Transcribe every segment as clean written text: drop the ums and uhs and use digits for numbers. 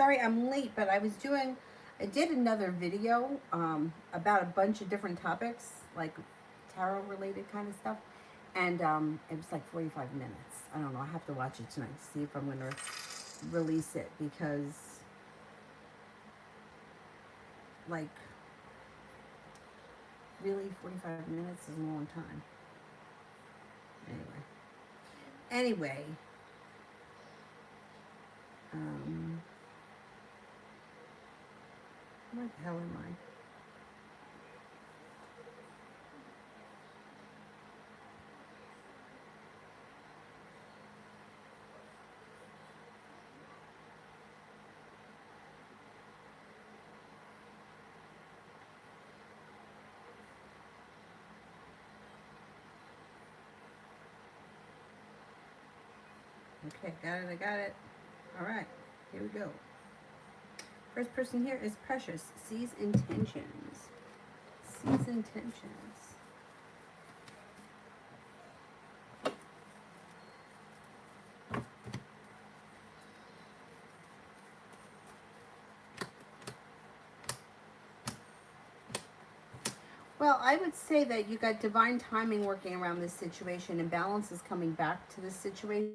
Sorry I'm late, but I did another video about a bunch of different topics, like tarot related kind of stuff. And it was like 45 minutes. I don't know. I have to watch it tonight to see if I'm going to release it because, like, really, 45 minutes is a long time. Anyway, um, what the hell am I? Okay, got it. I got it. All right, here we go. First person here is Precious. Sees intentions. Sees intentions. Well, I would say that you got divine timing working around this situation, and balance is coming back to this situation.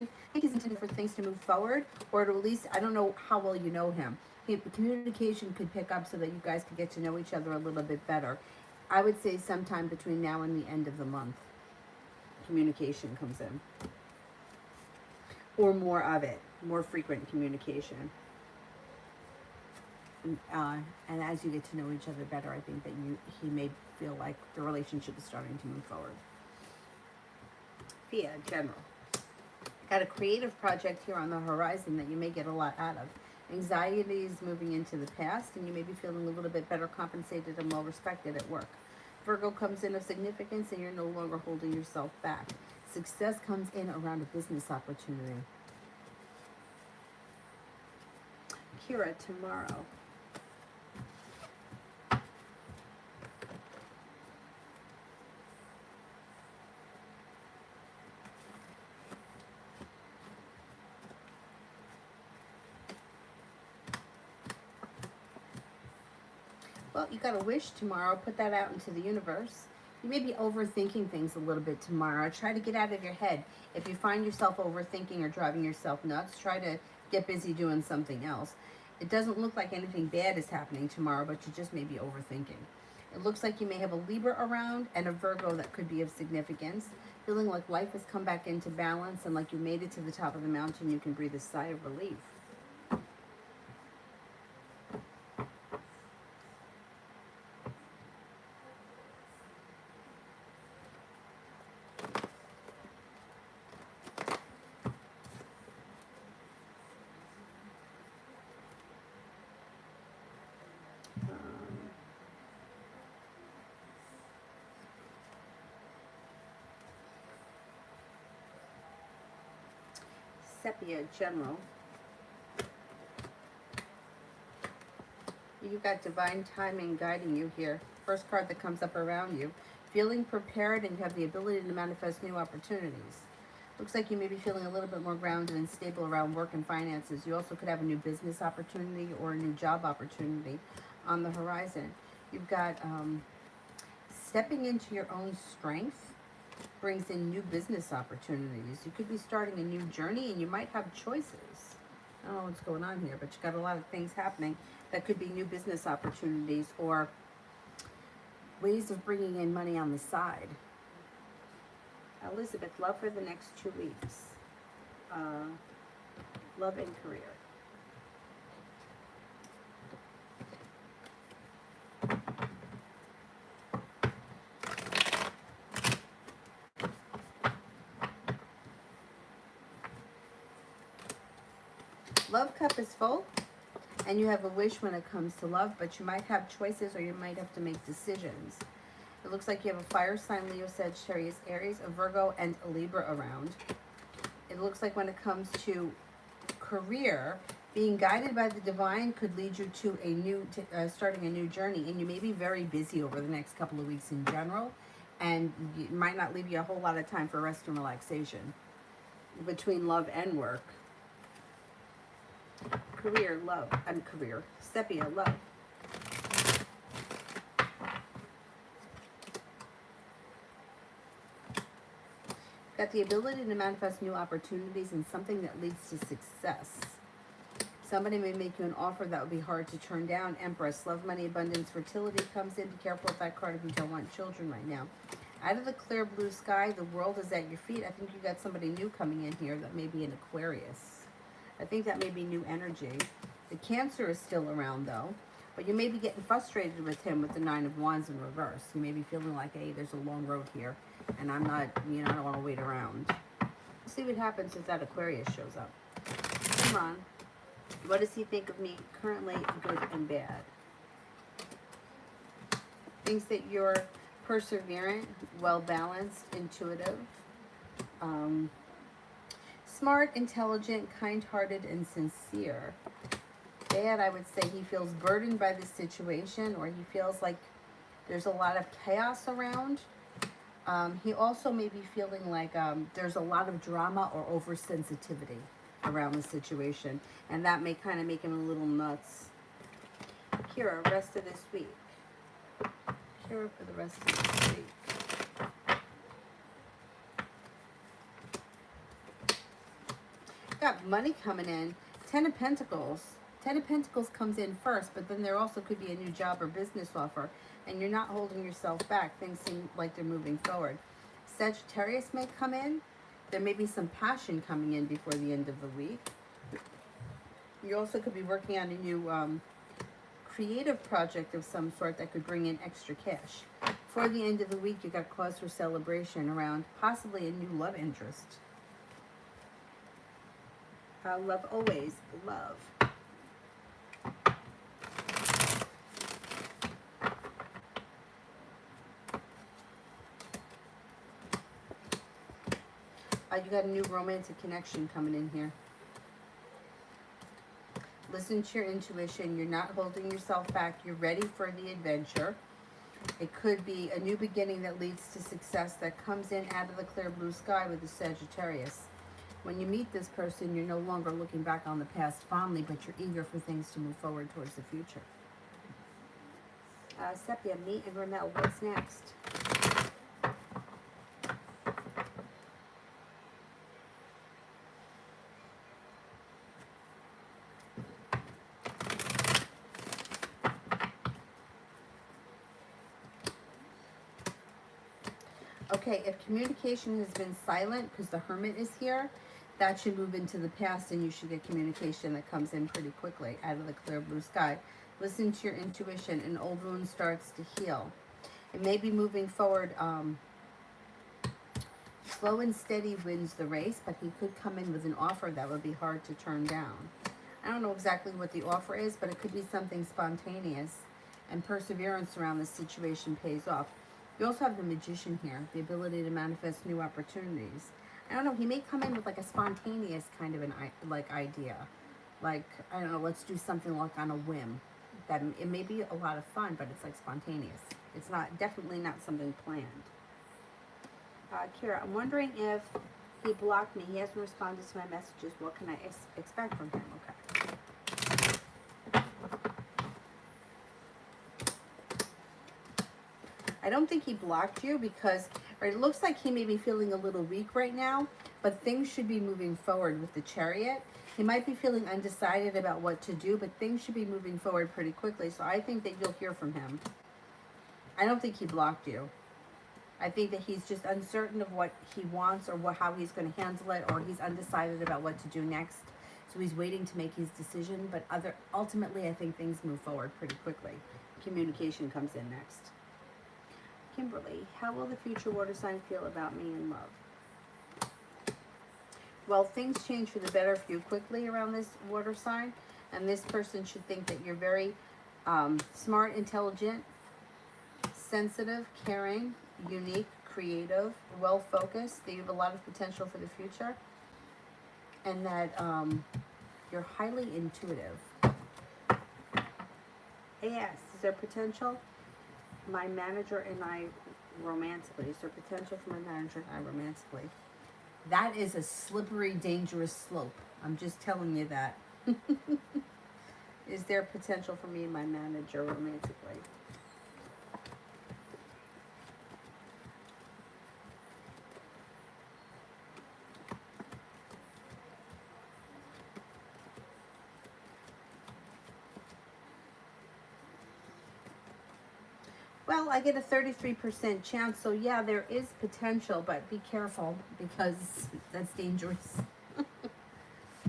I think he's intended for things to move forward, or at least, I don't know how well you know him. Communication could pick up so that you guys could get to know each other a little bit better. I would say sometime between now and the end of the month, communication comes in. Or more of it, more frequent communication. And as you get to know each other better, I think that he may feel like the relationship is starting to move forward. Fia, general. Got a creative project here on the horizon that you may get a lot out of. Anxiety is moving into the past, and you may be feeling a little bit better compensated and well respected at work. Virgo comes in of significance, and you're no longer holding yourself back. Success comes in around a business opportunity. Kira, tomorrow. Well, you got a wish tomorrow. Put that out into the universe. You may be overthinking things a little bit tomorrow. Try to get out of your head. If you find yourself overthinking or driving yourself nuts, try to get busy doing something else. It doesn't look like anything bad is happening tomorrow, but you just may be overthinking. It looks like you may have a Libra around and a Virgo that could be of significance. Feeling like life has come back into balance and like you made it to the top of the mountain, you can breathe a sigh of relief. Sepia, general. You've got divine timing guiding you here. First card that comes up around you. Feeling prepared, and you have the ability to manifest new opportunities. Looks like you may be feeling a little bit more grounded and stable around work and finances. You also could have a new business opportunity or a new job opportunity on the horizon. You've got stepping into your own strength brings in new business opportunities. You could be starting a new journey, and you might have choices. I don't know what's going on here, but you got a lot of things happening that could be new business opportunities or ways of bringing in money on the side. Elizabeth, love for the next 2 weeks. Love and career. Love cup is full, and you have a wish when it comes to love, but you might have choices or you might have to make decisions. It looks like you have a fire sign, Leo, Sagittarius, Aries, a Virgo, and a Libra around. It looks like when it comes to career, being guided by the divine could lead you to a new, starting a new journey, and you may be very busy over the next couple of weeks in general, and it might not leave you a whole lot of time for rest and relaxation between love and work. career, love, and career. Sepia, love. Got the ability to manifest new opportunities and something that leads to success. Somebody may make you an offer that would be hard to turn down. Empress, love, money, abundance, fertility comes in. Be careful with that card if you don't want children right now. Out of the clear blue sky, the world is at your feet. I think you got somebody new coming in here that may be an Aquarius. I think that may be new energy. The Cancer is still around though, but you may be getting frustrated with him with the Nine of Wands in reverse. You may be feeling like, hey, there's a long road here, and I'm not, you know, I don't want to wait around. Let's see what happens if that Aquarius shows up. Come on. What does he think of me currently, good and bad? Thinks that you're perseverant, well-balanced, intuitive, smart, intelligent, kind-hearted, and sincere. Bad, I would say he feels burdened by the situation, or he feels like there's a lot of chaos around. He also may be feeling like there's a lot of drama or oversensitivity around the situation, and that may kind of make him a little nuts. Kira, rest of this week. Kira for the rest of this week. Got money coming in. 10 of Pentacles. 10 of Pentacles comes in first, but then there also could be a new job or business offer, and you're not holding yourself back. Things seem like they're moving forward. Sagittarius may come in. There may be some passion coming in before the end of the week. You also could be working on a new creative project of some sort that could bring in extra cash. For the end of the week, you got cause for celebration around possibly a new love interest. Love always, love. You got a new romantic connection coming in here. Listen to your intuition. You're not holding yourself back. You're ready for the adventure. It could be a new beginning that leads to success that comes in out of the clear blue sky with the Sagittarius. When you meet this person, you're no longer looking back on the past fondly, but you're eager for things to move forward towards the future. Sepia, me and Ramel, what's next? Okay, if communication has been silent because the Hermit is here, that should move into the past, and you should get communication that comes in pretty quickly out of the clear blue sky. Listen to your intuition. An old wound starts to heal. It may be moving forward. Slow and steady wins the race, but he could come in with an offer that would be hard to turn down. I don't know exactly what the offer is, but it could be something spontaneous, and perseverance around this situation pays off. You also have the Magician here, the ability to manifest new opportunities. I don't know, he may come in with like a spontaneous kind of an idea. Like, I don't know, let's do something like on a whim. That it may be a lot of fun, but it's like spontaneous. It's not, definitely not something planned. Kira, I'm wondering if he blocked me. He hasn't responded to my messages. What can I expect from him? Okay. I don't think he blocked you because, or it looks like he may be feeling a little weak right now, but things should be moving forward with the Chariot. He might be feeling undecided about what to do, but things should be moving forward pretty quickly. So I think that you'll hear from him. I don't think he blocked you. I think that he's just uncertain of what he wants or how he's going to handle it, or he's undecided about what to do next. So he's waiting to make his decision, but ultimately I think things move forward pretty quickly. Communication comes in next. Kimberly, how will the future water sign feel about me in love? Well, things change for the better for you quickly around this water sign, and this person should think that you're very smart, intelligent, sensitive, caring, unique, creative, well-focused, that you have a lot of potential for the future, and that you're highly intuitive. Yes, is there potential? My manager and I romantically. Is there potential for my manager and I romantically? That is a slippery, dangerous slope. I'm just telling you that. Is there potential for me and my manager romantically? Well, I get a 33% chance, so yeah, there is potential, but be careful because that's dangerous. It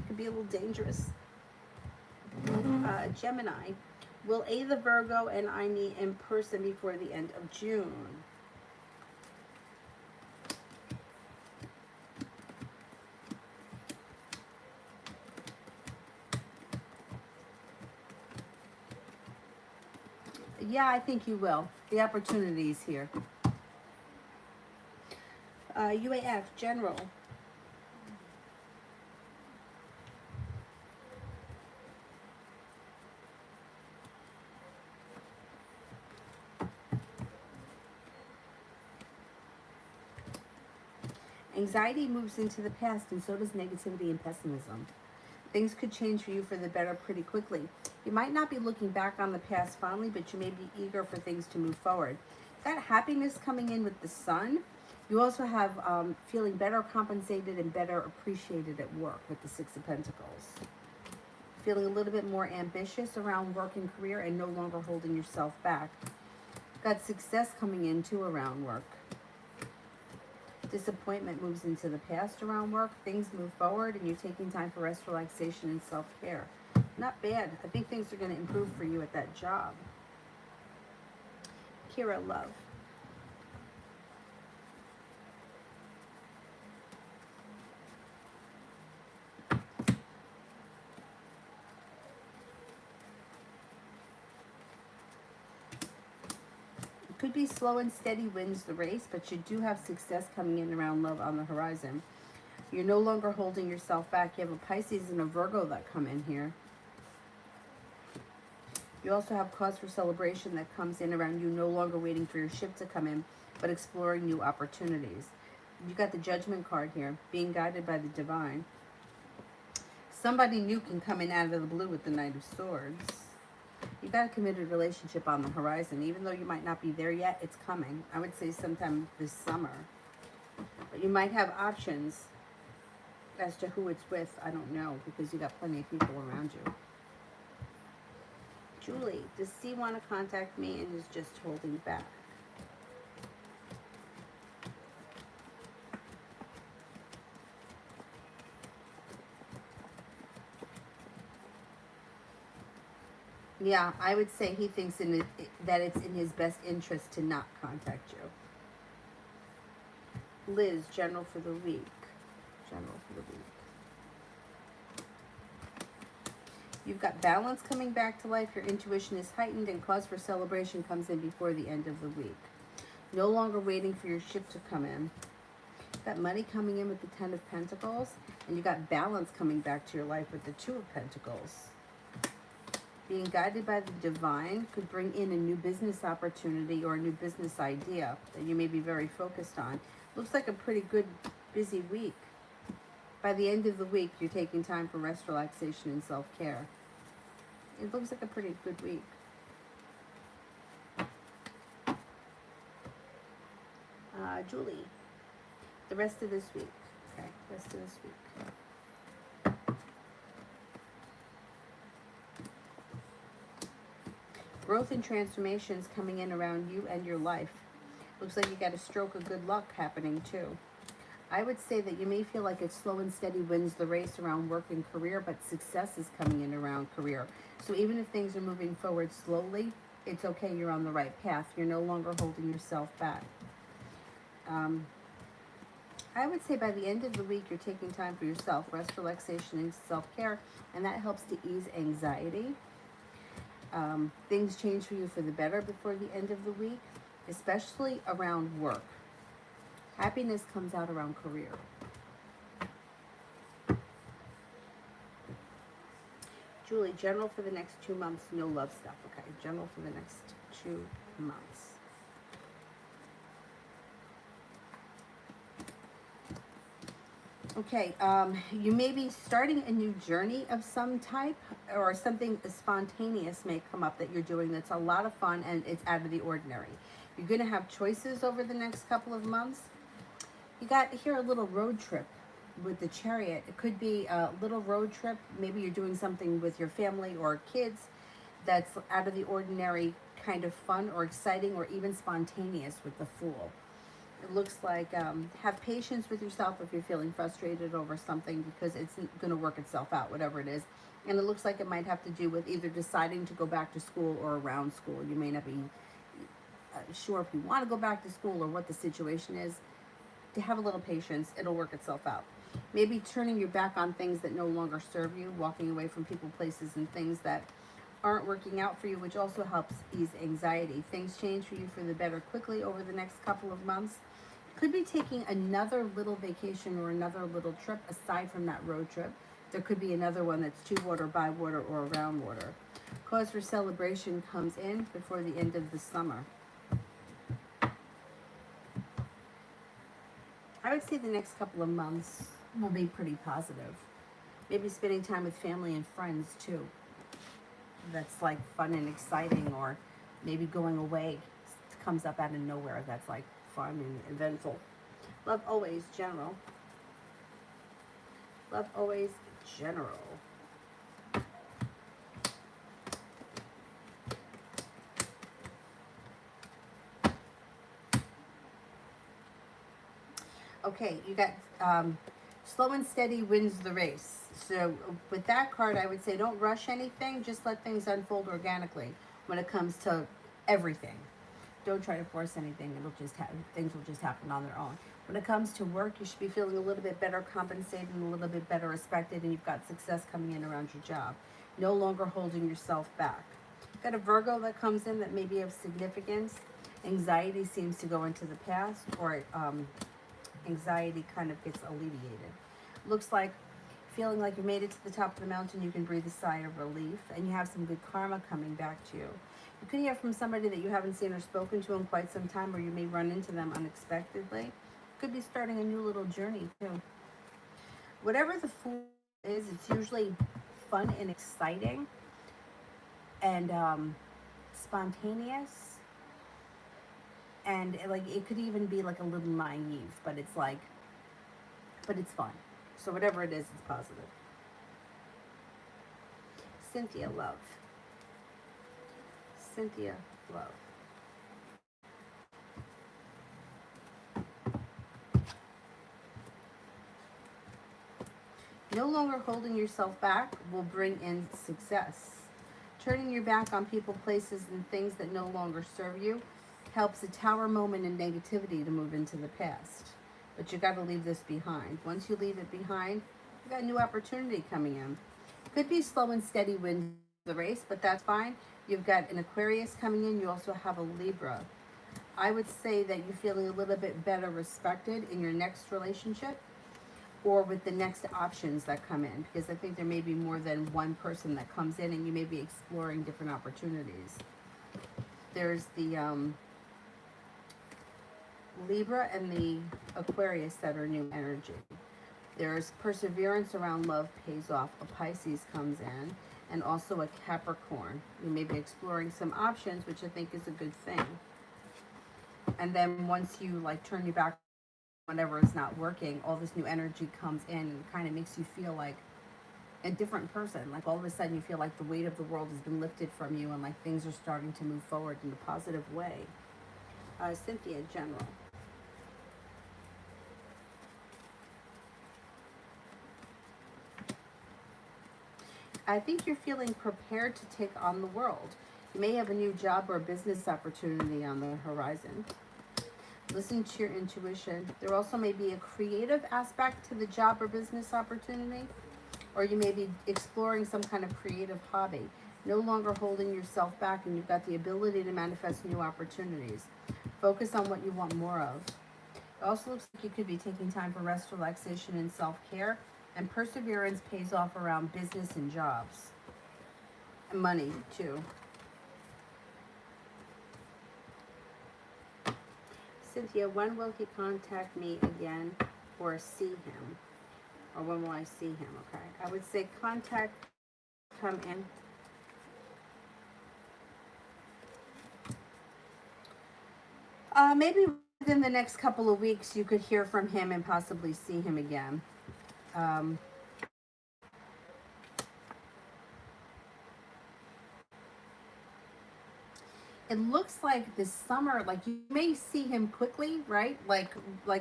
could be a little dangerous. Gemini, will A the Virgo and I meet in person before the end of June? Yeah, I think you will. The opportunities here. UAF, General. Anxiety moves into the past, and so does negativity and pessimism. Things could change for you for the better pretty quickly. You might not be looking back on the past fondly, but you may be eager for things to move forward. Got happiness coming in with the sun. You also have feeling better compensated and better appreciated at work with the Six of Pentacles. Feeling a little bit more ambitious around work and career and no longer holding yourself back. Got success coming in too around work. Disappointment moves into the past around work. Things move forward and you're taking time for rest, relaxation, and self-care. Not bad. I think things are going to improve for you at that job. Kira, love. Could be slow and steady wins the race, but you do have success coming in around love on the horizon. You're no longer holding yourself back. You have a Pisces and a Virgo that come in here. You also have cause for celebration that comes in around you no longer waiting for your ship to come in, but exploring new opportunities. You got the Judgment card here, being guided by the divine. Somebody new can come in out of the blue with the Knight of Swords. You got a committed relationship on the horizon. Even though you might not be there yet, it's coming. I would say sometime this summer. But you might have options as to who it's with. I don't know, because you got plenty of people around you. Julie, does C want to contact me and is just holding back? Yeah, I would say he thinks that it's in his best interest to not contact you. Liz, general for the week. General for the week. You've got balance coming back to life. Your intuition is heightened and cause for celebration comes in before the end of the week. No longer waiting for your ship to come in. You've got money coming in with the Ten of Pentacles. And you got balance coming back to your life with the Two of Pentacles. Being guided by the divine could bring in a new business opportunity or a new business idea that you may be very focused on. Looks like a pretty good, busy week. By the end of the week, you're taking time for rest, relaxation, and self-care. It looks like a pretty good week. Julie, the rest of this week. Okay, rest of this week. Growth and transformations coming in around you and your life. Looks like you got a stroke of good luck happening too. I would say that you may feel like it's slow and steady wins the race around work and career, but success is coming in around career. So even if things are moving forward slowly, it's okay. You're on the right path. You're no longer holding yourself back. I would say by the end of the week, you're taking time for yourself, rest, relaxation, and self-care, and that helps to ease anxiety. Things change for you for the better before the end of the week, especially around work. Happiness comes out around career. Julie, general for the next 2 months, no love stuff. Okay, general for the next 2 months. Okay, you may be starting a new journey of some type, or something spontaneous may come up that you're doing that's a lot of fun and it's out of the ordinary. You're going to have choices over the next couple of months. You got here a little road trip with the Chariot. It could be a little road trip. Maybe you're doing something with your family or kids that's out of the ordinary, kind of fun or exciting or even spontaneous with the Fool. It looks like have patience with yourself if you're feeling frustrated over something, because it's going to work itself out, whatever it is. And it looks like it might have to do with either deciding to go back to school or around school. You may not be sure if you want to go back to school or what the situation is. To have a little patience, it'll work itself out. Maybe turning your back on things that no longer serve you, walking away from people, places, and things that aren't working out for you, which also helps ease anxiety. Things change for you for the better quickly over the next couple of months. Could be taking another little vacation or another little trip aside from that road trip. There could be another one that's to water, by water, or around water. Cause for celebration comes in before the end of the summer. I would say the next couple of months will be pretty positive. Maybe spending time with family and friends too. That's like fun and exciting, or maybe going away comes up out of nowhere. That's like fun and eventful. Love always, general. Love always, general. Okay, you got slow and steady wins the race. So with that card, I would say don't rush anything. Just let things unfold organically when it comes to everything. Don't try to force anything. It'll just things will just happen on their own. When it comes to work, you should be feeling a little bit better compensated and a little bit better respected, and you've got success coming in around your job. No longer holding yourself back. Got a Virgo that comes in that may be of significance. Anxiety seems to go into the past, or anxiety kind of gets alleviated. Looks like feeling like you made it to the top of the mountain, you can breathe a sigh of relief, and you have some good karma coming back to you. You could hear from somebody that you haven't seen or spoken to in quite some time, or you may run into them unexpectedly. Could be starting a new little journey too. Whatever the Fool is, it's usually fun and exciting and spontaneous, and like it could even be like a little naive, but it's like, but it's fun. So whatever it is, it's positive. Cynthia Love. Cynthia Love. No longer holding yourself back will bring in success. Turning your back on people, places, and things that no longer serve you helps a tower moment in negativity to move into the past. But you got to leave this behind. Once you leave it behind, you got a new opportunity coming in. Could be slow and steady wins the race, but that's fine. You've got an Aquarius coming in. You also have a Libra. I would say that you're feeling a little bit better respected in your next relationship, or with the next options that come in, because I think there may be more than one person that comes in and you may be exploring different opportunities. There's the Libra and the Aquarius that are new energy. There's perseverance around love pays off. A Pisces comes in, and also a Capricorn. You may be exploring some options, which I think is a good thing. And then once you like turn your back, whenever it's not working, all this new energy comes in and kind of makes you feel like a different person. Like all of a sudden you feel like the weight of the world has been lifted from you, and like things are starting to move forward in a positive way. Cynthia, general. I think you're feeling prepared to take on the world. You may have a new job or business opportunity on the horizon. Listen to your intuition. There also may be a creative aspect to the job or business opportunity, or you may be exploring some kind of creative hobby. No longer holding yourself back, and you've got the ability to manifest new opportunities. Focus on what you want more of. It also looks like you could be taking time for rest, relaxation, and self-care, and perseverance pays off around business and jobs. And money, too. Cynthia, when will he contact me again or see him? Or when will I see him? Okay. I would say contact come in. Maybe within the next couple of weeks, you could hear from him and possibly see him again. Um, it looks like this summer, like you may see him quickly, right? Like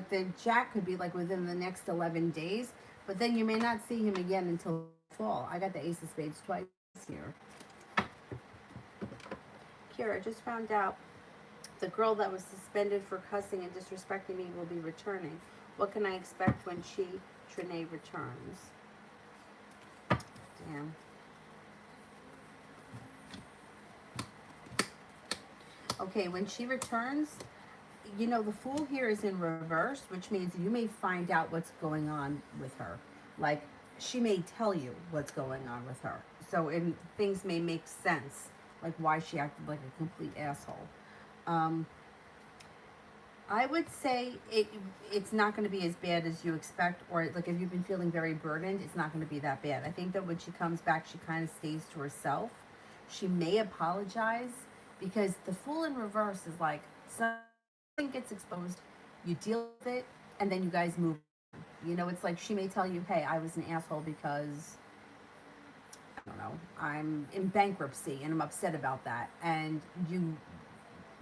the Jack could be like within the next 11 days, but then you may not see him again until fall. I got the Ace of Spades twice here. Kira, I just found out the girl that was suspended for cussing and disrespecting me will be returning. What can I expect when she, Trinae, returns? Damn. Okay, when she returns, you know, the Fool here is in reverse, which means you may find out what's going on with her. Like, she may tell you what's going on with her. So things may make sense, like why she acted like a complete asshole. I would say it's not going to be as bad as you expect, or like if you've been feeling very burdened, it's not going to be that bad. I think that when she comes back, she kind of stays to herself. She may apologize because the Fool in reverse is like something gets exposed, you deal with it, and then you guys move. You know, it's like she may tell you, hey, I was an asshole because, I don't know, I'm in bankruptcy and I'm upset about that. And you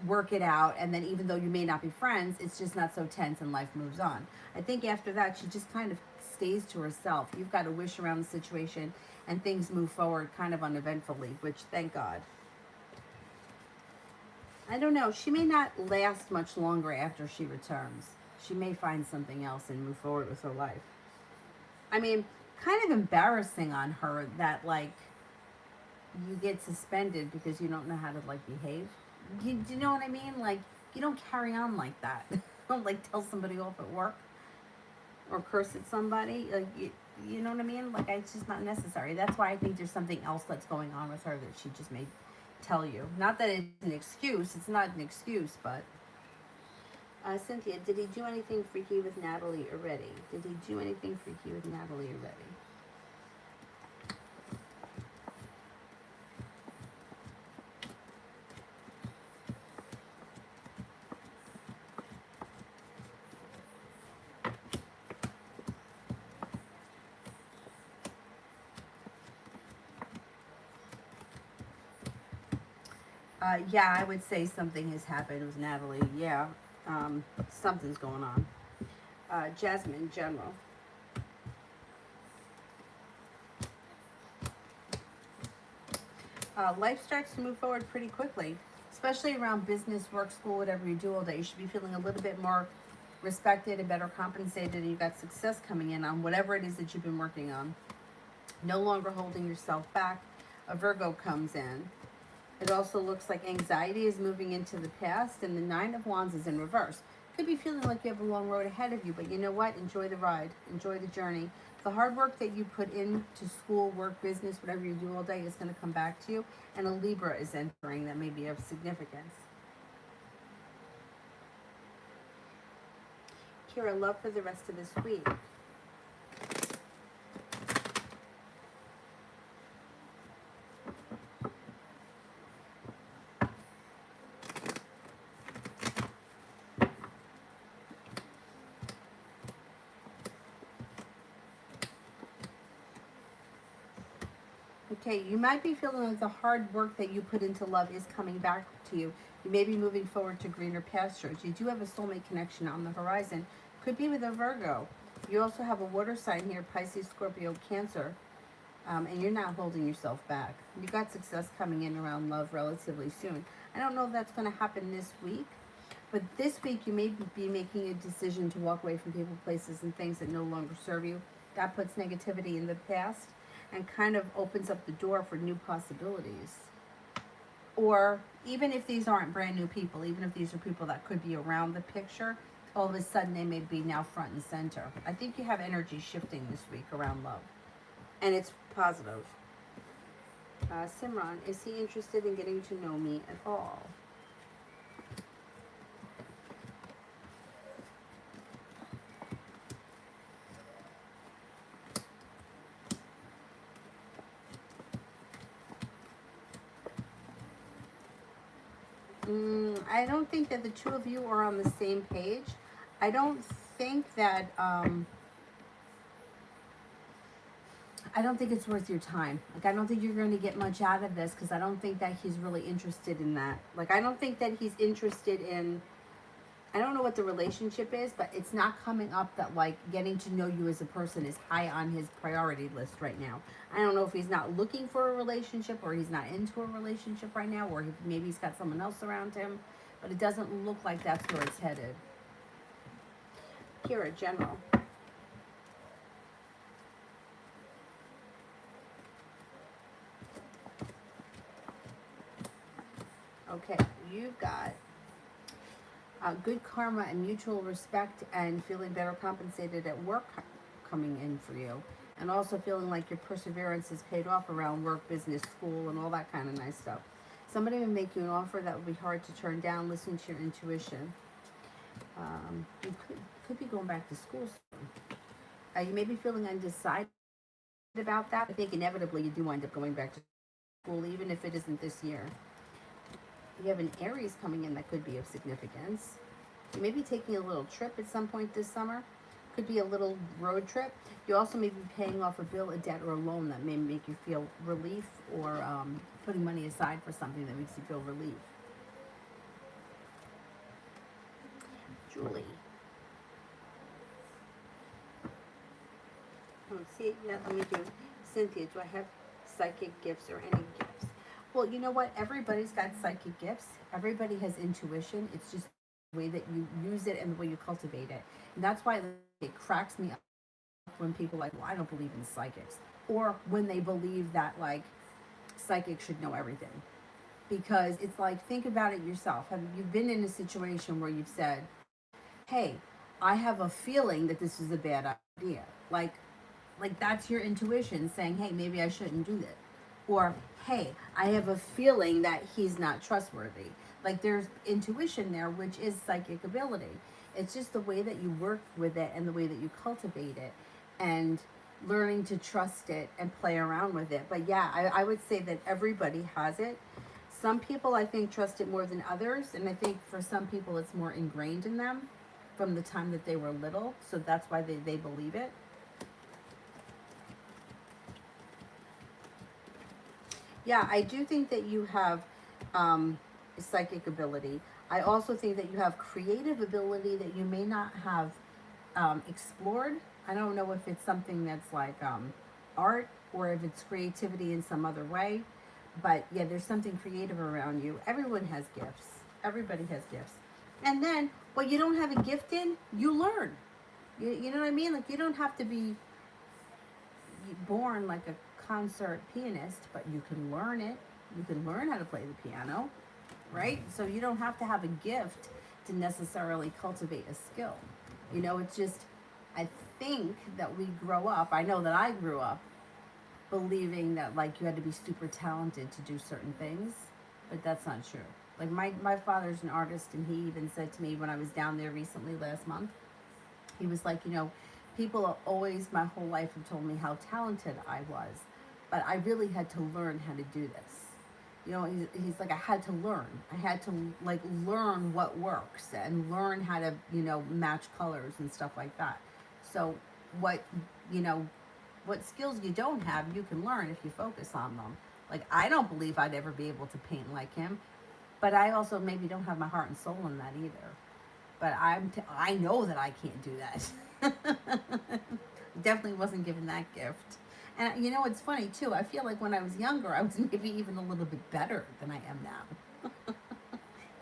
work it out, and then even though you may not be friends, it's just not so tense and life moves on. I think after that, she just kind of stays to herself. You've got to wish around the situation and things move forward kind of uneventfully, which thank God. I don't know. She may not last much longer after she returns. She may find something else and move forward with her life. I mean, kind of embarrassing on her that, like, you get suspended because you don't know how to, like, behave. Do you know what I mean? Like, you don't carry on like that. Don't, like, tell somebody off at work or curse at somebody. Like, you know what I mean? Like, it's just not necessary. That's why I think there's something else that's going on with her that she just may tell you. Not that it's an excuse. It's not an excuse, but... Cynthia, did he do anything freaky with Natalie already? Did he do anything freaky with Natalie already? Yeah, I would say something has happened with Natalie. Yeah, something's going on. Jasmine, general. Life starts to move forward pretty quickly, especially around business, work, school, whatever you do all day. You should be feeling a little bit more respected and better compensated, and you've got success coming in on whatever it is that you've been working on. No longer holding yourself back. A Virgo comes in. It also looks like anxiety is moving into the past, and the Nine of Wands is in reverse. Could be feeling like you have a long road ahead of you, but you know what? Enjoy the ride. Enjoy the journey. The hard work that you put into school, work, business, whatever you do all day is going to come back to you, and a Libra is entering that may be of significance. Kira, love for the rest of this week. Okay, you might be feeling like the hard work that you put into love is coming back to you. You may be moving forward to greener pastures. You do have a soulmate connection on the horizon. Could be with a Virgo. You also have a water sign here, Pisces, Scorpio, Cancer, and you're not holding yourself back. You got success coming in around love relatively soon. I don't know if that's going to happen this week, but this week you may be making a decision to walk away from people, places, and things that no longer serve you. That puts negativity in the past and kind of opens up the door for new possibilities. Or even if these aren't brand new people, even if these are people that could be around the picture, all of a sudden they may be now front and center. I think you have energy shifting this week around love, and it's positive. Simran, is he interested in getting to know me at all? I don't think that the two of you are on the same page. I don't think that, I don't think it's worth your time. Like, I don't think you're going to get much out of this because I don't think that he's really interested in that. Like, I don't think that he's interested in, I don't know what the relationship is, but it's not coming up that, like, getting to know you as a person is high on his priority list right now. I don't know if he's not looking for a relationship or he's not into a relationship right now, or maybe he's got someone else around him, but it doesn't look like that's where it's headed. Kira, general. Okay, you've got good karma and mutual respect and feeling better compensated at work coming in for you. And also feeling like your perseverance is paid off around work, business, school, and all that kind of nice stuff. Somebody will make you an offer that would be hard to turn down. Listen to your intuition. You could be going back to school soon. You may be feeling undecided about that. I think inevitably you do wind up going back to school, even if it isn't this year. You have an Aries coming in that could be of significance. You may be taking a little trip at some point this summer. Could be a little road trip. You also may be paying off a bill, a debt, or a loan that may make you feel relief, or putting money aside for something that makes you feel relief. Julie. See, now let me do Cynthia. Do I have psychic gifts or any gifts? Well, you know what? Everybody's got psychic gifts. Everybody has intuition. It's just the way that you use it and the way you cultivate it. And that's why it cracks me up when people are like, well, I don't believe in psychics. Or when they believe that, like, psychics should know everything. Because it's like, think about it yourself. Have you been in a situation where you've said, hey, I have a feeling that this is a bad idea? Like that's your intuition saying, hey, maybe I shouldn't do this. Or, hey, I have a feeling that he's not trustworthy. Like, there's intuition there, which is psychic ability. It's just the way that you work with it and the way that you cultivate it and learning to trust it and play around with it. But yeah, I would say that everybody has it. Some people, I think, trust it more than others. And I think for some people, it's more ingrained in them from the time that they were little. So that's why they believe it. Yeah, I do think that you have psychic ability. I also think that you have creative ability that you may not have explored. I don't know if it's something that's like art or if it's creativity in some other way. But yeah, there's something creative around you. Everyone has gifts. Everybody has gifts. And then what you don't have a gift in, you learn. You know what I mean? Like, you don't have to be born like a concert pianist, but you can learn it. You can learn how to play the piano, right? So you don't have to have a gift to necessarily cultivate a skill. You know, it's just, I think that we grow up, I know that I grew up believing that, like, you had to be super talented to do certain things, but that's not true. Like, my father's an artist, and he even said to me when I was down there recently last month, he was like, you know, people always my whole life have told me how talented I was, but I really had to learn how to do this. You know, he's like, I had to learn. I had to, like, learn what works and learn how to, you know, match colors and stuff like that. So what, you know, what skills you don't have, you can learn if you focus on them. Like, I don't believe I'd ever be able to paint like him, but I also maybe don't have my heart and soul in that either. But I know that I can't do that. Definitely wasn't given that gift. And you know, it's funny too. I feel like when I was younger, I was maybe even a little bit better than I am now.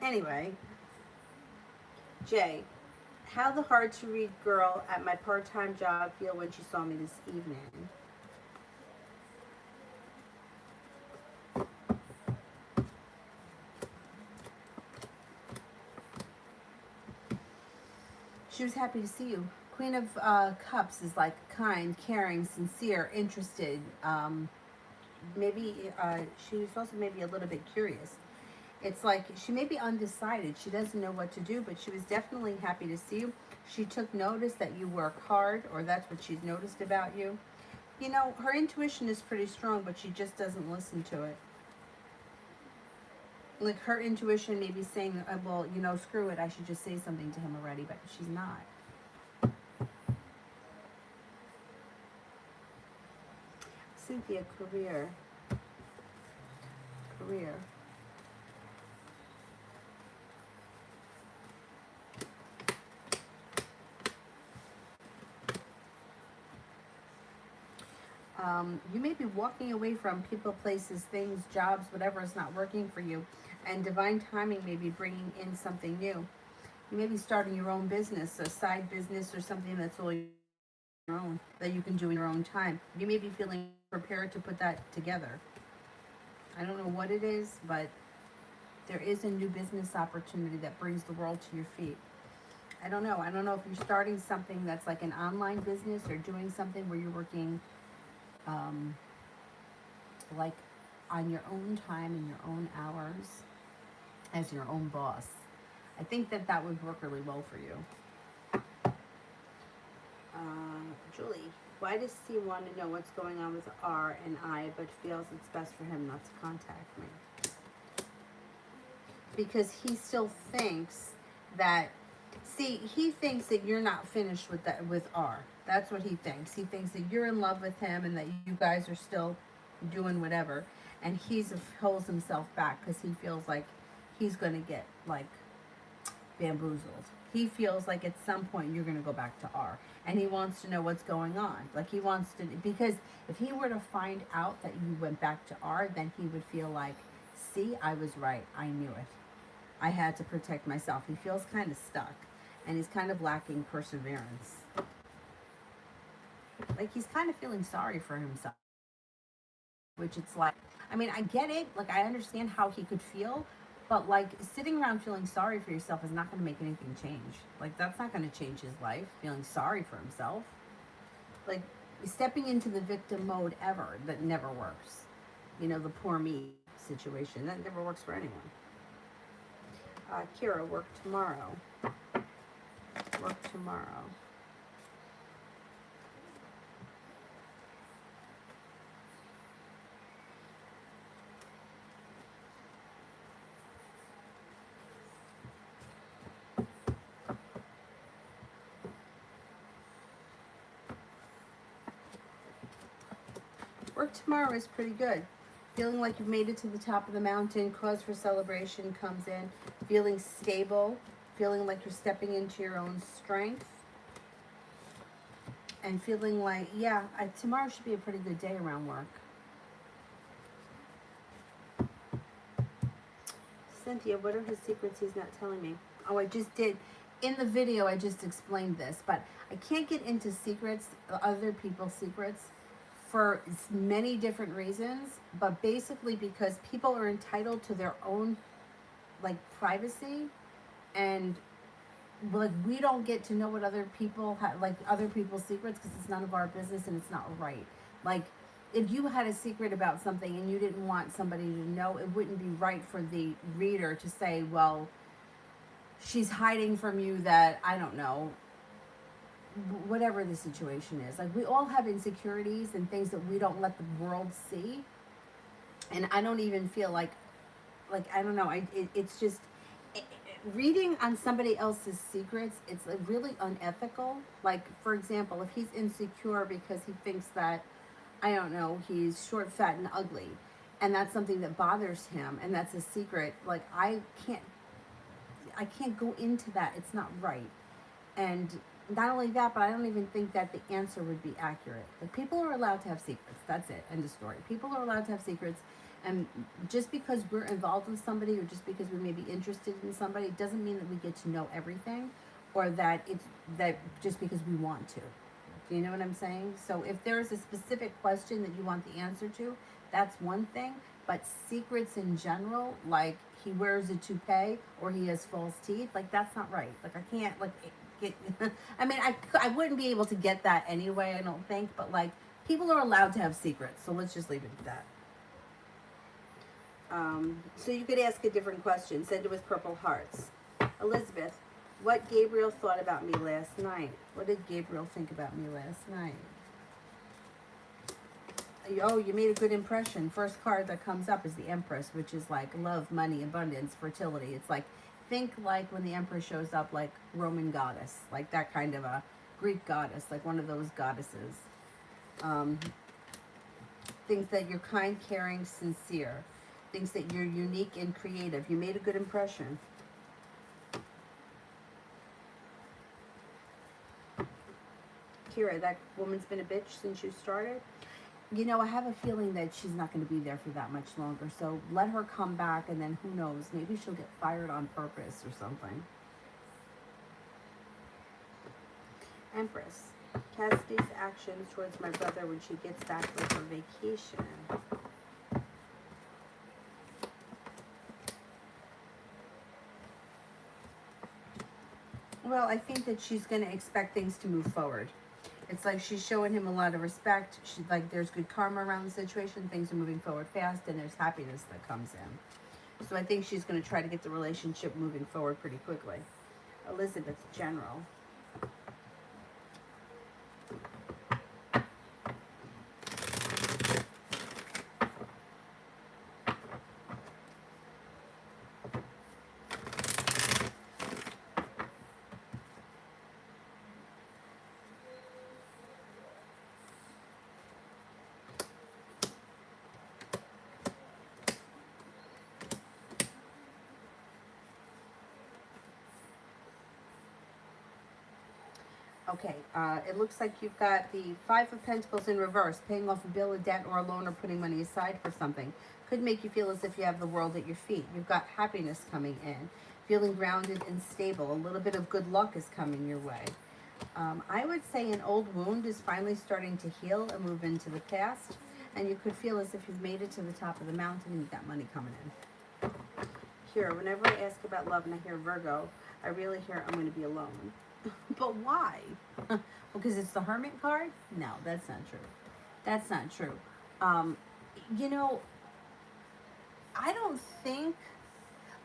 Anyway, Jay, how the hard to read girl at my part-time job feel when she saw me this evening? She was happy to see you. Queen of Cups is like kind, caring, sincere, interested. Maybe she was also maybe a little bit curious. It's like she may be undecided. She doesn't know what to do, but she was definitely happy to see you. She took notice that you work hard, or that's what she's noticed about you. You know, her intuition is pretty strong, but she just doesn't listen to it. Like her intuition may be saying, well, you know, screw it, I should just say something to him already, but she's not. Cynthia, career. Career. You may be walking away from people, places, things, jobs, whatever is not working for you, and divine timing may be bringing in something new. You may be starting your own business, a side business, or something that's all your own that you can do in your own time. You may be feeling prepared to put that together. I don't know what it is, but there is a new business opportunity that brings the world to your feet. I don't know. I don't know if you're starting something that's like an online business or doing something where you're working like on your own time and your own hours as your own boss. I think that that would work really well for you. Julie, why does he want to know what's going on with R and I, but feels it's best for him not to contact me? Because he still thinks that, see, he thinks that you're not finished with that, with R. That's what he thinks. He thinks that you're in love with him and that you guys are still doing whatever. And he holds himself back because he feels like he's going to get like bamboozled. He feels like at some point you're going to go back to R. And he wants to know what's going on. Like he wants to, because if he were to find out that you went back to R, then he would feel like, see, I was right. I knew it. I had to protect myself. He feels kind of stuck. And he's kind of lacking perseverance. Like he's kind of feeling sorry for himself. Which it's like, I mean, I get it. Like I understand how he could feel. But like sitting around feeling sorry for yourself is not going to make anything change. Like that's not going to change his life, feeling sorry for himself. Like stepping into the victim mode ever, that never works. You know, the poor me situation, that never works for anyone. Kira, work tomorrow. Work tomorrow. Work tomorrow is pretty good. Feeling like you've made it to the top of the mountain, cause for celebration comes in. Feeling stable, feeling like you're stepping into your own strength. And feeling like, yeah, tomorrow should be a pretty good day around work. Cynthia, what are his secrets he's not telling me? Oh, I just did. In the video, I just explained this, but I can't get into secrets, other people's secrets, for many different reasons, but basically because people are entitled to their own, like, privacy, and like we don't get to know what other people have, like other people's secrets, because it's none of our business and it's not right. Like if you had a secret about something and you didn't want somebody to know, it wouldn't be right for the reader to say, well, she's hiding from you that, I don't know, whatever the situation is. Like we all have insecurities and things that we don't let the world see. And I don't even feel like I don't know, it's just, reading on somebody else's secrets, it's really unethical. Like, for example, if he's insecure because he thinks that, I don't know, he's short, fat, and ugly, and that's something that bothers him, and that's a secret, like, I can't go into that. It's not right. And not only that, but I don't even think that the answer would be accurate. Like, people are allowed to have secrets. That's it. End of story. People are allowed to have secrets. And just because we're involved with somebody, or just because we may be interested in somebody, doesn't mean that we get to know everything, or that it's that just because we want to. Do you know what I'm saying? So if there's a specific question that you want the answer to, that's one thing. But secrets in general, like he wears a toupee or he has false teeth, like that's not right. Like I can't like get. I mean, I wouldn't be able to get that anyway. I don't think. But like people are allowed to have secrets, so let's just leave it at that. So you could ask a different question. Send it with purple hearts. Elizabeth, what Gabriel thought about me last night? What did Gabriel think about me last night? Oh, you made a good impression. First card that comes up is the Empress, which is like love, money, abundance, fertility. It's like, think like when the Empress shows up, like Roman goddess, like that kind of a Greek goddess, like one of those goddesses. Um, thinks that you're kind, caring, sincere. Thinks that you're unique and creative. You made a good impression. Kira, that woman's been a bitch since you started. You know, I have a feeling that she's not going to be there for that much longer. So let her come back, and then who knows? Maybe she'll get fired on purpose or something. Empress. Cassidy's actions towards my brother when she gets back from her vacation. Well, I think that she's going to expect things to move forward. It's like she's showing him a lot of respect. She's like, there's good karma around the situation. Things are moving forward fast, and there's happiness that comes in. So I think she's going to try to get the relationship moving forward pretty quickly. Elizabeth, General. Okay, it looks like you've got the Five of Pentacles in reverse, paying off a bill, a debt, or a loan, or putting money aside for something. Could make you feel as if you have the world at your feet. You've got happiness coming in, feeling grounded and stable. A little bit of good luck is coming your way. I would say an old wound is finally starting to heal and move into the past, and you could feel as if you've made it to the top of the mountain and you've got money coming in. Here, whenever I ask about love and I hear Virgo, I really hear I'm going to be alone. But why? Because it's the Hermit card? No, that's not true. That's not true. Um, you know, I don't think,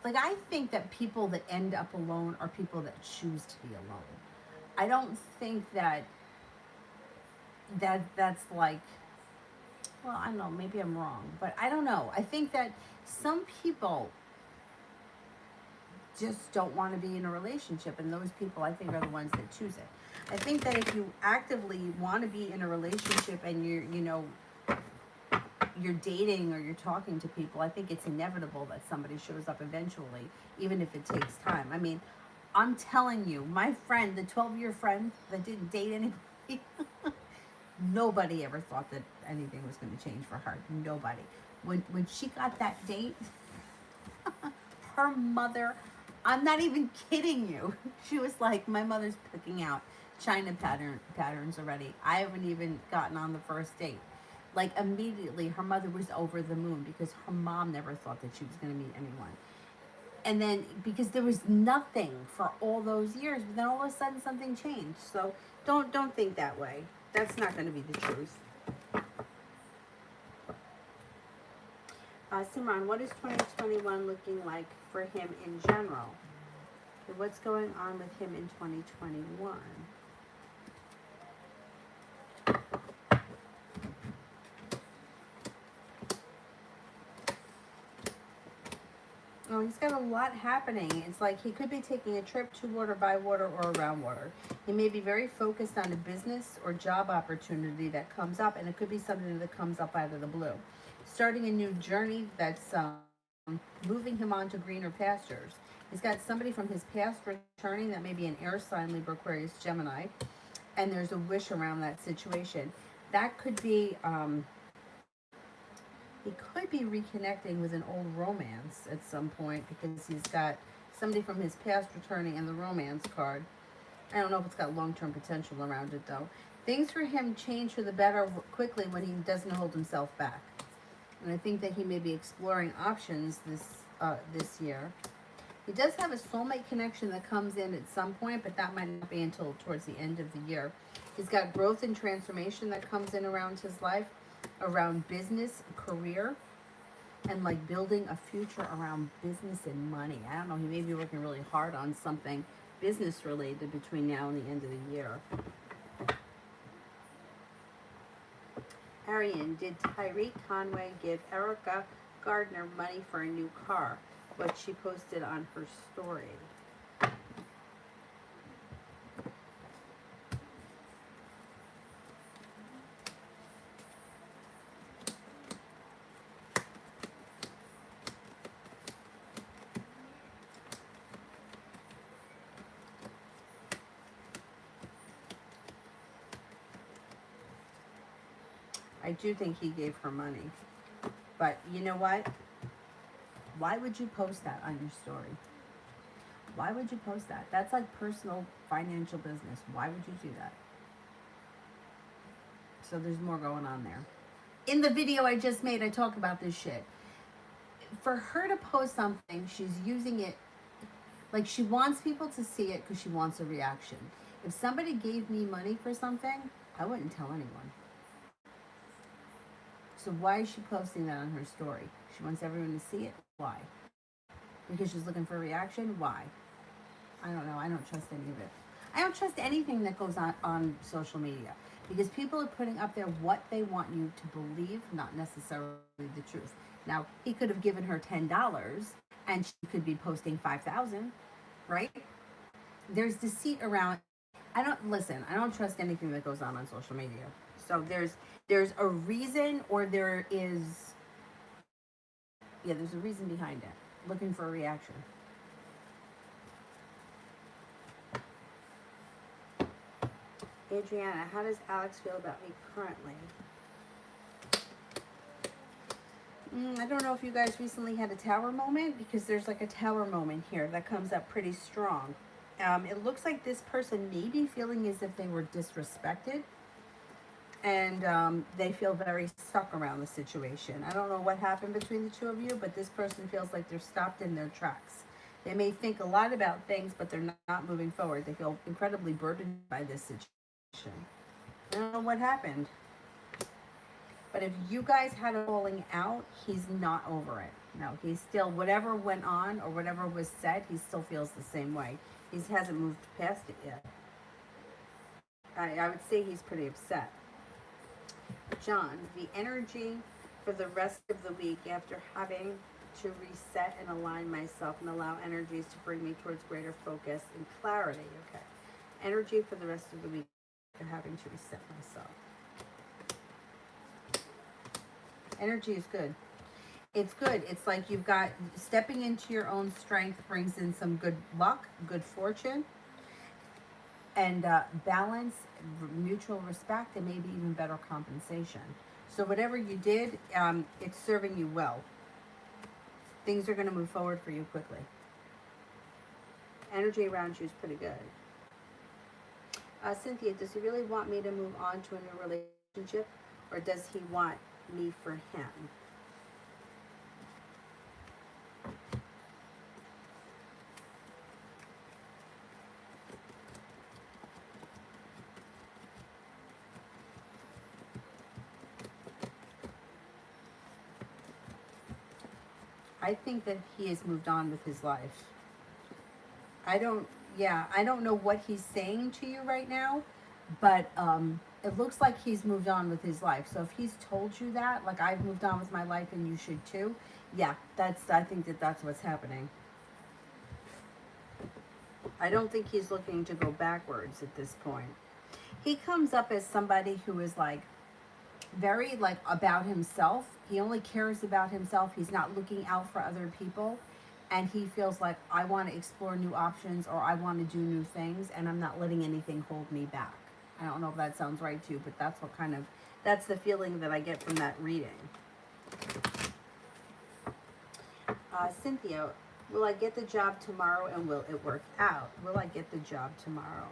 like, I think that people that end up alone are people that choose to be alone. I don't think that's like, well, I don't know, maybe I'm wrong, but I don't know. I think that some people just don't want to be in a relationship, and those people I think are the ones that choose it. I think that if you actively want to be in a relationship and you're dating or you're talking to people, I think it's inevitable that somebody shows up eventually, even if it takes time. I mean, I'm telling you, my friend, the 12-year friend that didn't date anybody, nobody ever thought that anything was going to change for her. Nobody. When she got that date, her mother, I'm not even kidding you. She was like, my mother's picking out China patterns already. I haven't even gotten on the first date. Like immediately, her mother was over the moon because her mom never thought that she was going to meet anyone. And then because there was nothing for all those years, but then all of a sudden something changed. So don't think that way. That's not going to be the truth. Simran, what is 2021 looking like for him in general? Okay, what's going on with him in 2021? Oh, he's got a lot happening. It's like he could be taking a trip to water, by water, or around water. He may be very focused on a business or job opportunity that comes up, and it could be something that comes up out of the blue. Starting a new journey that's moving him onto greener pastures. He's got somebody from his past returning, that may be an air sign, Libra, Aquarius, Gemini, and there's a wish around that situation. That could be... he could be reconnecting with an old romance at some point because he's got somebody from his past returning in the romance card. I don't know if it's got long-term potential around it though. Things for him change for the better quickly when he doesn't hold himself back. And I think that he may be exploring options this year. He does have a soulmate connection that comes in at some point, but that might not be until towards the end of the year. He's got growth and transformation that comes in around his life, around business, career, and like building a future around business and money. I don't know, he may be working really hard on something business related between now and the end of the year. Arian, did Tyree Conway give Erica Gardner money for a new car? What she posted on her story. I do think he gave her money. But you know what? Why would you post that on your story? Why would you post that? That's like personal financial business. Why would you do that? So there's more going on there. In the video I just made, I talk about this shit. For her to post something, she's using it like she wants people to see it because she wants a reaction. If somebody gave me money for something, I wouldn't tell anyone. So why is she posting that on her story? She wants everyone to see it. Why? Because she's looking for a reaction? Why? I don't know. I don't trust any of it. I don't trust anything that goes on social media because people are putting up there what they want you to believe, not necessarily the truth. Now, he could have given her $10 and she could be posting 5,000, right? There's deceit around. I don't trust anything that goes on social media. So there's a reason, or there's a reason behind it. Looking for a reaction. Adriana, how does Alex feel about me currently? I don't know if you guys recently had a tower moment, because there's like a tower moment here that comes up pretty strong. It looks like this person may be feeling as if they were disrespected, and they feel very stuck around the situation. I don't know what happened between the two of you, but this person feels like they're stopped in their tracks. They may think a lot about things, but they're not moving forward. They feel incredibly burdened by this situation. I don't know what happened. But if you guys had a falling out, he's not over it. No, he's still, whatever went on or whatever was said, he still feels the same way. He hasn't moved past it yet. I would say he's pretty upset. John, the energy for the rest of the week after having to reset and align myself and allow energies to bring me towards greater focus and clarity. Okay. Energy for the rest of the week after having to reset myself. Energy is good. It's good. It's like you've got stepping into your own strength brings in some good luck, good fortune, and balance, mutual respect, and maybe even better compensation. So whatever you did, it's serving you well. Things are going to move forward for you quickly. Energy around you is pretty good. Cynthia, does he really want me to move on to a new relationship, or does he want me for him? I think that he has moved on with his life. I don't know what he's saying to you right now, but it looks like he's moved on with his life. So if he's told you that, like I've moved on with my life and you should too, yeah, I think that's what's happening. I don't think he's looking to go backwards at this point. He comes up as somebody who is like very like about himself. He only cares about himself. He's not looking out for other people. And he feels like, I want to explore new options, or I want to do new things, and I'm not letting anything hold me back. I don't know if that sounds right to you, but that's the feeling that I get from that reading. Cynthia, will I get the job tomorrow, and will it work out? Will I get the job tomorrow?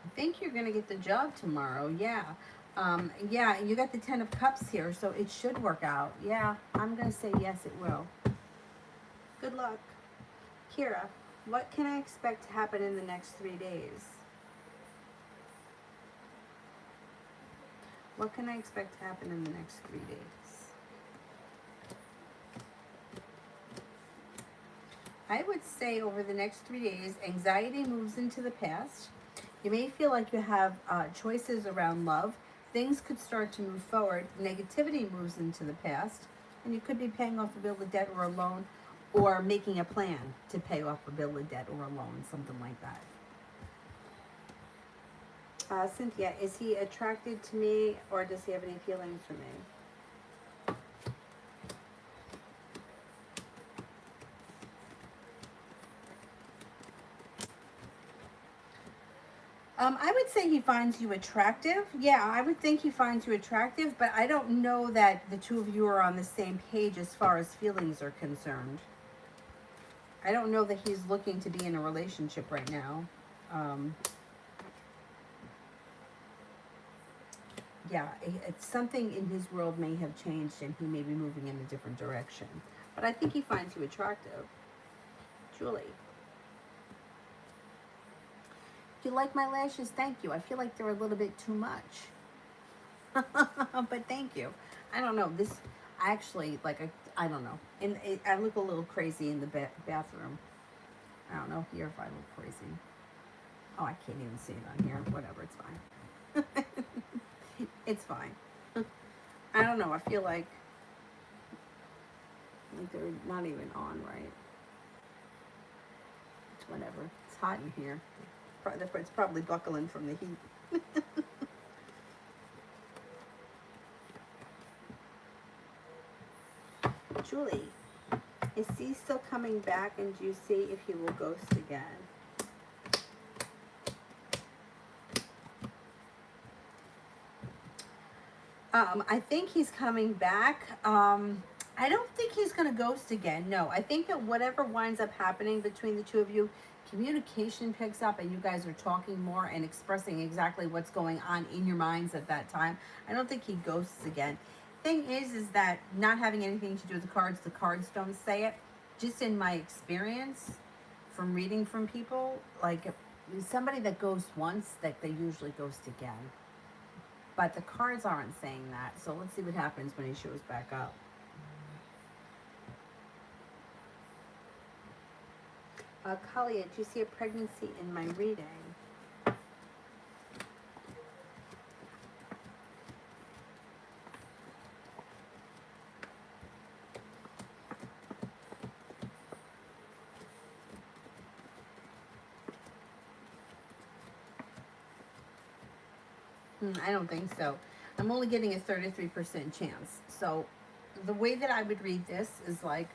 I think you're going to get the job tomorrow. Yeah. Yeah, you got the 10 of Cups here, so it should work out. Yeah, I'm going to say yes, it will. Good luck. Kira, what can I expect to happen in the next 3 days? What can I expect to happen in the next 3 days? I would say over the next 3 days, anxiety moves into the past. You may feel like you have choices around love. Things could start to move forward. Negativity moves into the past. And you could be paying off a bill of debt or a loan, or making a plan to pay off a bill of debt or a loan, something like that. Cynthia, is he attracted to me, or does he have any feelings for me? I would say he finds you attractive. Yeah, I would think he finds you attractive, but I don't know that the two of you are on the same page as far as feelings are concerned. I don't know that he's looking to be in a relationship right now. Um, yeah, it's something in his world may have changed and he may be moving in a different direction. But I think he finds you attractive. Julie. Do you like my lashes? Thank you. I feel like they're a little bit too much. But thank you. I don't know. This, I actually, like, I don't know. And I look a little crazy in the bathroom. I don't know here if I look crazy. Oh, I can't even see it on here. Whatever, it's fine. It's fine. I don't know. I feel like they're not even on right. It's whatever. It's hot in here. It's probably buckling from the heat. Julie, is he still coming back, and do you see if he will ghost again? I think he's coming back. I don't think he's going to ghost again. No, I think that whatever winds up happening between the two of you, communication picks up and you guys are talking more and expressing exactly what's going on in your minds at that time. I don't think he ghosts again. Thing is that not having anything to do with the cards don't say it. Just in my experience from reading from people, like somebody that ghosts once, that they usually ghost again. But the cards aren't saying that. So let's see what happens when he shows back up. Kalia, do you see a pregnancy in my reading? I don't think so. I'm only getting a 33% chance. So the way that I would read this is like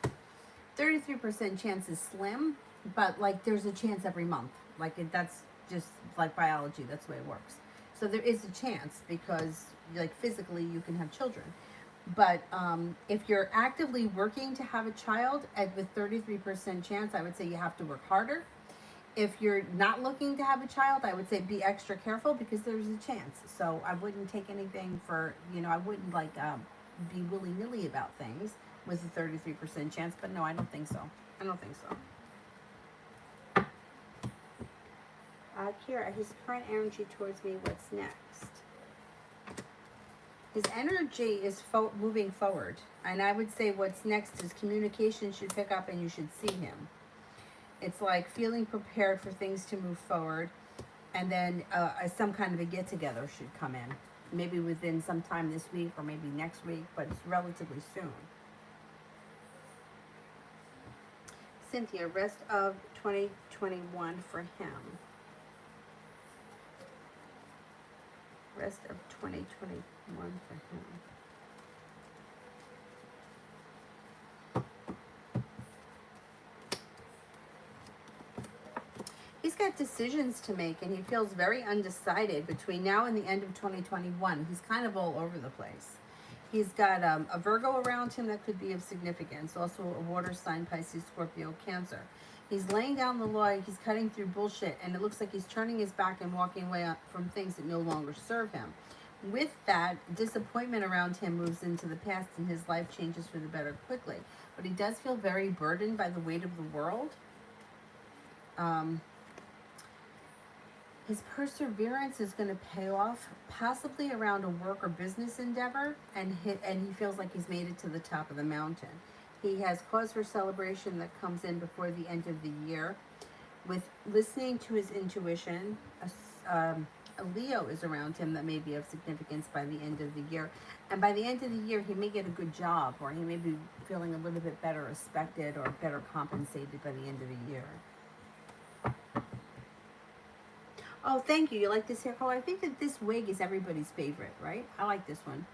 33% chance is slim, but like there's a chance every month. Like that's just like biology. That's the way it works. So there is a chance because like physically you can have children. But if you're actively working to have a child at with 33% chance, I would say you have to work harder. If you're not looking to have a child, I would say be extra careful because there's a chance. So I wouldn't take anything for, I wouldn't like be willy-nilly about things with a 33% chance. But no, I don't think so. I don't think so. Kira, his current energy towards me, what's next? His energy is moving forward. And I would say what's next is communication should pick up and you should see him. It's like feeling prepared for things to move forward. And then some kind of a get-together should come in. Maybe within some time this week or maybe next week, but it's relatively soon. Cynthia, rest of 2021 for him. Rest of 2021 for him. He's got decisions to make and he feels very undecided between now and the end of 2021. He's kind of all over the place. He's got a Virgo around him that could be of significance. Also a water sign, Pisces, Scorpio, Cancer. He's laying down the law. He's cutting through bullshit. And it looks like he's turning his back and walking away from things that no longer serve him. With that, disappointment around him moves into the past and his life changes for the better quickly. But he does feel very burdened by the weight of the world. His perseverance is going to pay off, possibly around a work or business endeavor, and he feels like he's made it to the top of the mountain. He has cause for celebration that comes in before the end of the year. With listening to his intuition, a Leo is around him that may be of significance by the end of the year. And by the end of the year, he may get a good job, or he may be feeling a little bit better respected or better compensated by the end of the year. Oh, thank you. You like this hair color? I think that this wig is everybody's favorite, right? I like this one.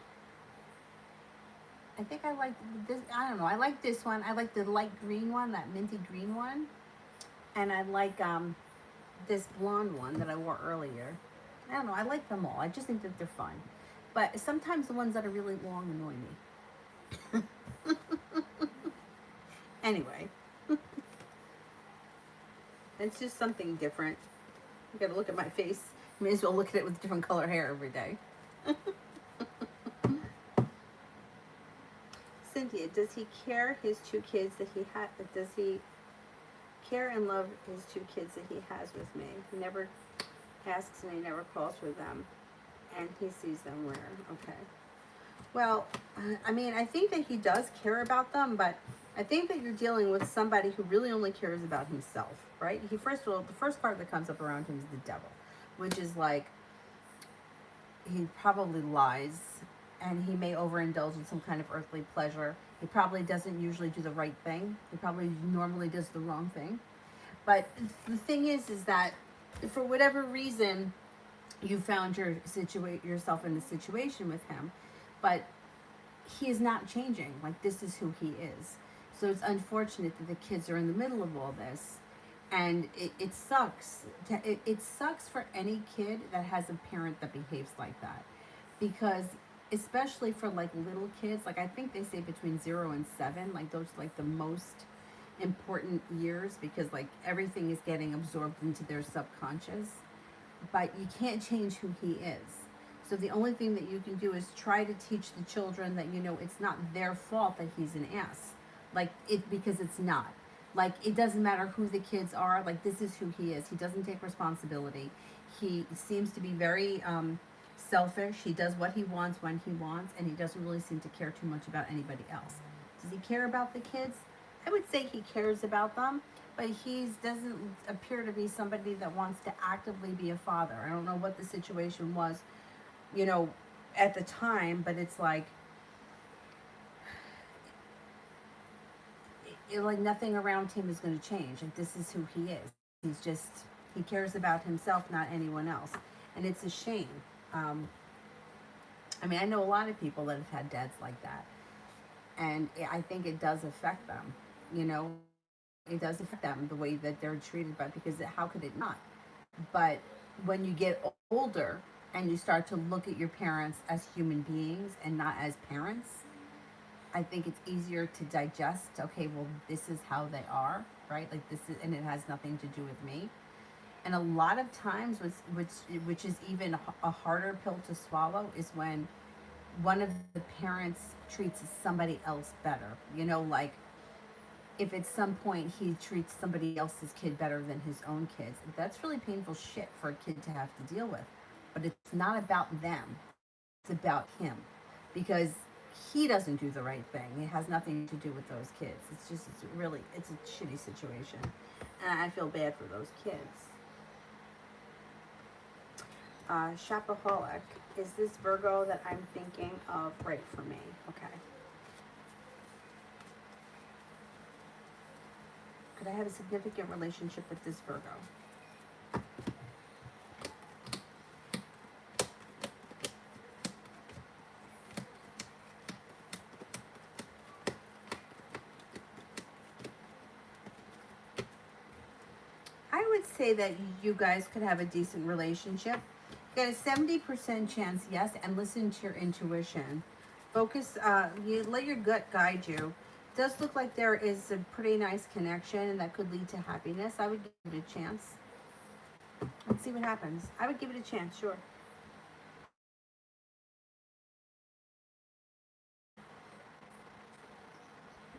I think I like this. I don't know. I like this one. I like the light green one, that minty green one. And I like this blonde one that I wore earlier. I don't know. I like them all. I just think that they're fun. But sometimes the ones that are really long annoy me. Anyway, it's just something different. You gotta look at my face. May as well look at it with different color hair every day. Cynthia, does he care his two kids that he had? Does he care and love his two kids that he has with me? He never asks and he never calls for them, and he sees them where? Okay. Well, I mean, I think that he does care about them, but I think that you're dealing with somebody who really only cares about himself, right? He first of all, the first card that comes up around him is the devil, which is like he probably lies and he may overindulge in some kind of earthly pleasure. He probably doesn't usually do the right thing. He probably normally does the wrong thing. But the thing is that for whatever reason, you found yourself in a situation with him, but he is not changing. Like, this is who he is. So it's unfortunate that the kids are in the middle of all this. And it sucks. It sucks for any kid that has a parent that behaves like that. Because especially for like little kids, like I think they say between 0 and 7, like those like the most important years, because like everything is getting absorbed into their subconscious. But you can't change who he is. So the only thing that you can do is try to teach the children that, you know, it's not their fault that he's an ass. Like, because it's not. Like, it doesn't matter who the kids are. Like, this is who he is. He doesn't take responsibility. He seems to be very selfish. He does what he wants when he wants, and he doesn't really seem to care too much about anybody else. Does he care about the kids? I would say he cares about them, but he doesn't appear to be somebody that wants to actively be a father. I don't know what the situation was, you know, at the time, but it's like like nothing around him is going to change. Like, this is who he is. He cares about himself, not anyone else. And it's a shame. I mean, I know a lot of people that have had dads like that. And I think it does affect them, you know. It does affect them, the way that they're treated, but because how could it not? But when you get older and you start to look at your parents as human beings and not as parents, I think it's easier to digest. Okay, well, this is how they are, right? Like, this is, and it has nothing to do with me. And a lot of times, which is even a harder pill to swallow, is when one of the parents treats somebody else better. You know, like if at some point he treats somebody else's kid better than his own kids, that's really painful shit for a kid to have to deal with. But it's not about them, it's about him, because he doesn't do the right thing. It has nothing to do with those kids. It's a shitty situation, and I feel bad for those kids. Shopaholic, is this Virgo that I'm thinking of right for me? Okay. Could I have a significant relationship with this Virgo? I would say that you guys could have a decent relationship. You got a 70% chance, yes, and listen to your intuition. Focus, you let your gut guide you. It does look like there is a pretty nice connection and that could lead to happiness. I would give it a chance. Let's see what happens. I would give it a chance, sure.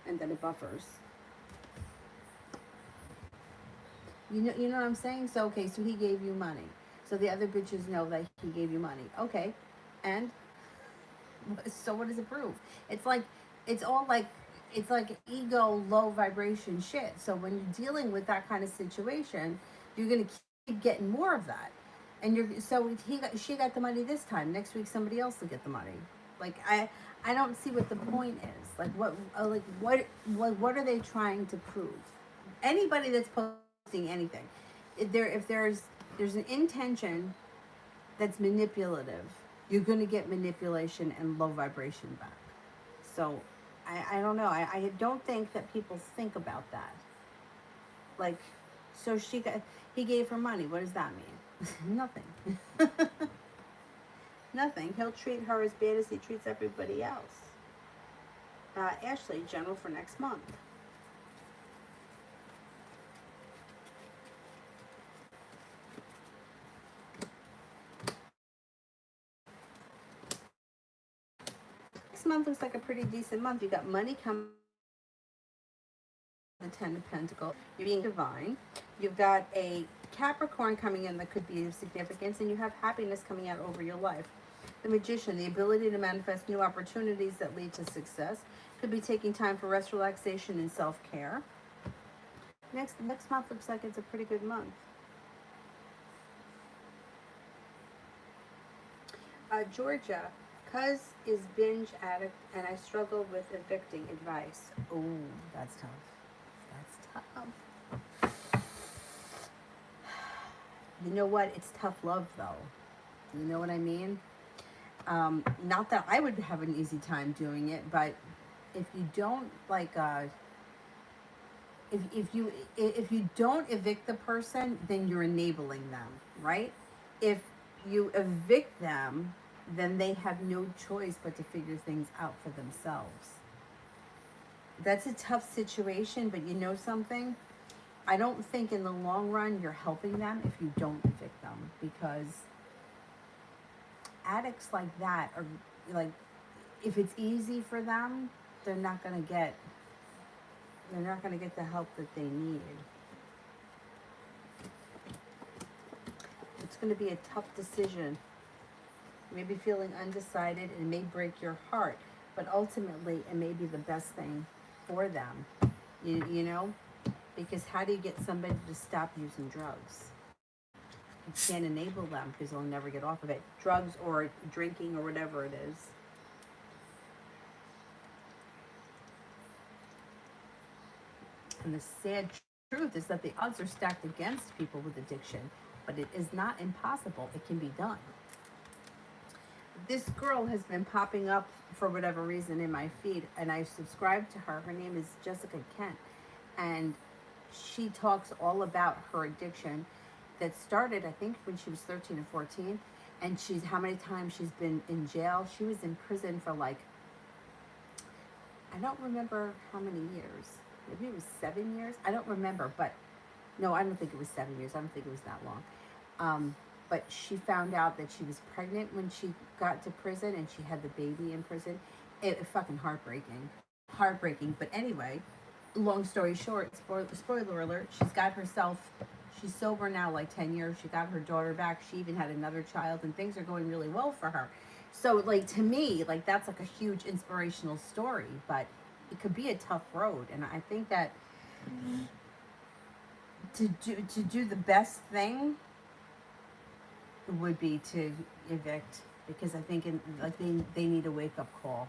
And then it buffers. You know what I'm saying? So, okay, so he gave you money. So the other bitches know that he gave you money. Okay, and so what does it prove? It's like, it's all like, it's like ego, low vibration shit. So when you're dealing with that kind of situation, you're gonna keep getting more of that. And she got the money this time. Next week somebody else will get the money. Like I don't see what the point is. What are they trying to prove? Anybody that's posting anything, if there's an intention that's manipulative, you're going to get manipulation and low vibration back. So I don't know. I don't think that people think about that. Like, so he gave her money. What does that mean? Nothing. Nothing. He'll treat her as bad as he treats everybody else. Ashley, general for next month. Next month looks like a pretty decent month. You got money coming. The Ten of Pentacles. You're being divine. You've got a Capricorn coming in that could be of significance, and you have happiness coming out over your life. The Magician, the ability to manifest new opportunities that lead to success. Could be taking time for rest, relaxation, and self-care. Next month looks like it's a pretty good month. Georgia, cuz is binge addict and I struggle with evicting advice. Oh, that's tough. That's tough. You know what? It's tough love though. You know what I mean? Not that I would have an easy time doing it, but if you don't like if you don't evict the person, then you're enabling them, right? If you evict them, then they have no choice but to figure things out for themselves. That's a tough situation, but you know something? I don't think in the long run you're helping them if you don't evict them, because addicts like that are like, if it's easy for them, they're not going to get the help that they need. It's going to be a tough decision. You may be feeling undecided and it may break your heart, but ultimately it may be the best thing for them. You know? Because how do you get somebody to stop using drugs? You can't enable them because they'll never get off of it. Drugs or drinking or whatever it is. And the sad truth is that the odds are stacked against people with addiction, but it is not impossible. It can be done. This girl has been popping up for whatever reason in my feed, and I subscribe to her. Her name is Jessica Kent, and she talks all about her addiction that started, I think, when she was 13 or 14, and she's how many times she's been in jail. She was in prison for like, I don't remember how many years. Maybe it was 7 years. I don't remember, but no, I don't think it was 7 years. I don't think it was that long. But she found out that she was pregnant when she got to prison, and she had the baby in prison. It fucking heartbreaking. But anyway, long story short, spoiler alert, she's sober now like 10 years. She got her daughter back. She even had another child, and things are going really well for her. So like, to me, like, that's like a huge inspirational story, but it could be a tough road. And I think that to do the best thing would be to evict, because I think they need a wake up call.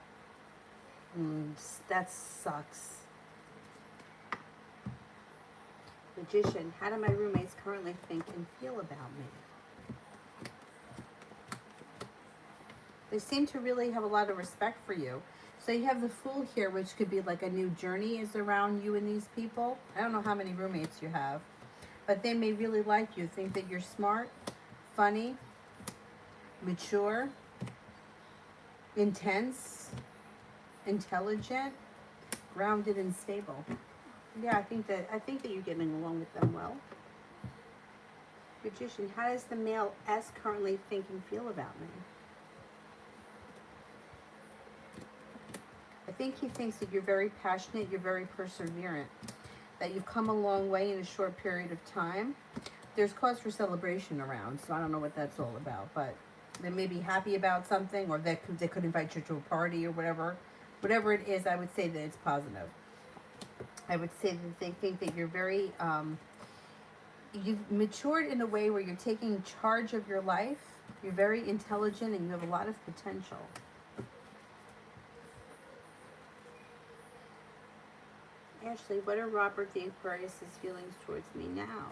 That sucks. Magician, how do my roommates currently think and feel about me? They seem to really have a lot of respect for you. So you have the Fool here, which could be like a new journey is around you and these people. I don't know how many roommates you have, but they may really like you, think that you're smart, funny, mature, intense, intelligent, grounded, and stable. Yeah, I think that you're getting along with them well. Magician, how does the male S currently think and feel about me? I think he thinks that you're very passionate, you're very perseverant, that you've come a long way in a short period of time. There's cause for celebration around, so I don't know what that's all about, but they may be happy about something, or they could invite you to a party or whatever. whatever it is, I would say that it's positive. I would say that they think that you're very, you've matured in a way where you're taking charge of your life. You're very intelligent and you have a lot of potential. Ashley, what are Robert the Aquarius's feelings towards me now?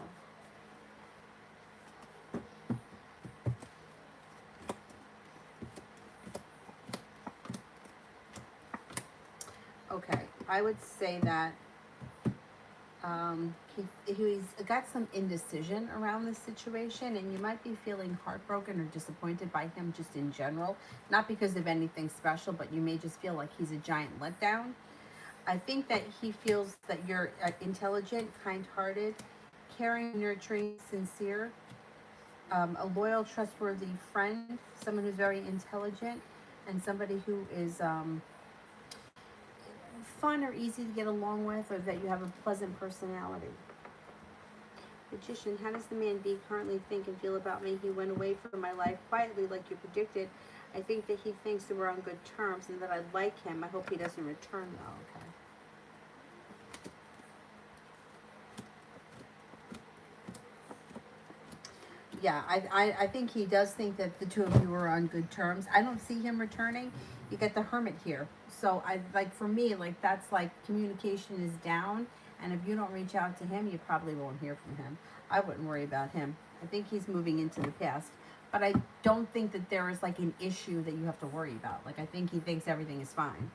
Okay, I would say that he's got some indecision around this situation, and you might be feeling heartbroken or disappointed by him just in general. Not because of anything special, but you may just feel like he's a giant letdown. I think that he feels that you're intelligent, kind-hearted, caring, nurturing, sincere, a loyal, trustworthy friend, someone who's very intelligent, and somebody who is fun or easy to get along with, or that you have a pleasant personality. Magician, how does the man B currently think and feel about me? He went away from my life quietly like you predicted. I think that he thinks that we're on good terms and that I like him. I hope he doesn't return though. Okay. Yeah, I think he does think that the two of you are on good terms. I don't see him returning. You get the Hermit here. So I like, for me, like, that's like communication is down, and if you don't reach out to him, you probably won't hear from him. I wouldn't worry about him. I think he's moving into the past. But I don't think that there is like an issue that you have to worry about. Like, I think he thinks everything is fine.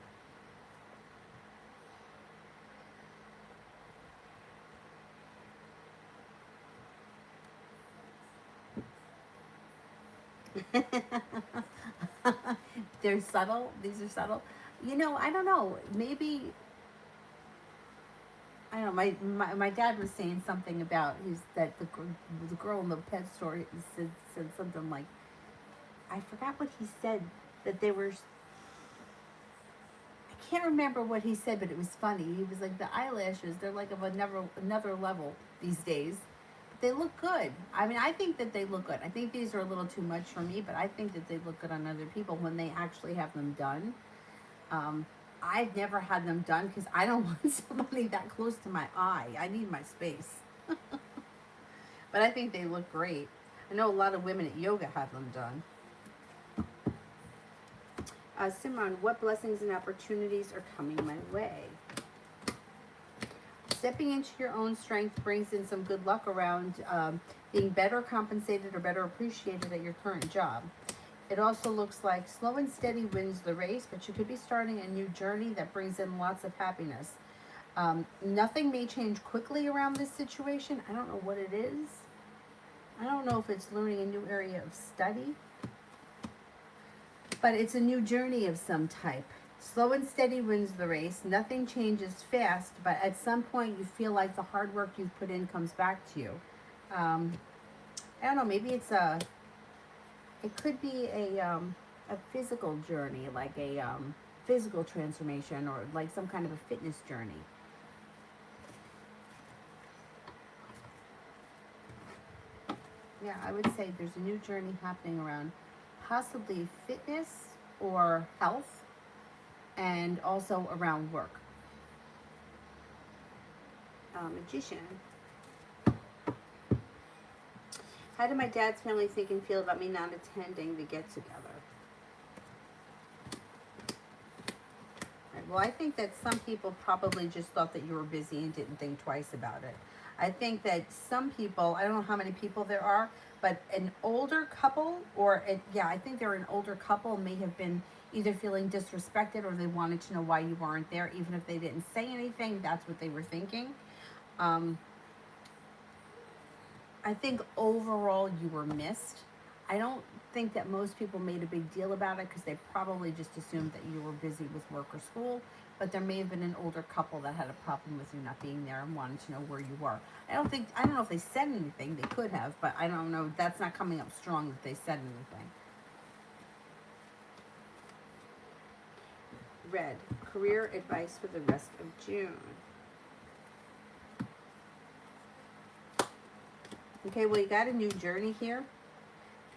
They're subtle. These are subtle. You know, I don't know. Maybe I don't know. My dad was saying something about that the girl in the pet store said something like, I forgot what he said, that they were, I can't remember what he said, but it was funny. He was like, the eyelashes, they're like of another level these days. They look good. I mean, I think that they look good. I think these are a little too much for me, but I think that they look good on other people when they actually have them done. Um, I've never had them done because I don't want somebody that close to my eye. I need my space. But I think they look great. I know a lot of women at yoga have them done. Simran, what blessings and opportunities are coming my way? Stepping into your own strength brings in some good luck around being better compensated or better appreciated at your current job. It also looks like slow and steady wins the race, but you could be starting a new journey that brings in lots of happiness. Nothing may change quickly around this situation. I don't know what it is. I don't know if it's learning a new area of study, but it's a new journey of some type. Slow and steady wins the race. Nothing changes fast, but at some point you feel like the hard work you've put in comes back to you. I don't know, maybe it could be a physical journey, like a physical transformation, or like some kind of a fitness journey. Yeah, I would say there's a new journey happening around possibly fitness or health, and also around work. Magician. How did my dad's family think and feel about me not attending the get together? Right, well, I think that some people probably just thought that you were busy and didn't think twice about it. I think that some people, I don't know how many people there are, but an older couple, yeah, I think they're an older couple, may have been either feeling disrespected or they wanted to know why you weren't there. Even if they didn't say anything, that's what they were thinking. Um, I think overall you were missed. I don't think that most people made a big deal about it because they probably just assumed that you were busy with work or school. But there may have been an older couple that had a problem with you not being there and wanted to know where you were. I don't know if they said anything. They could have, but I don't know. That's not coming up strong that they said anything. Red, career advice for the rest of June. Okay, well, you got a new journey here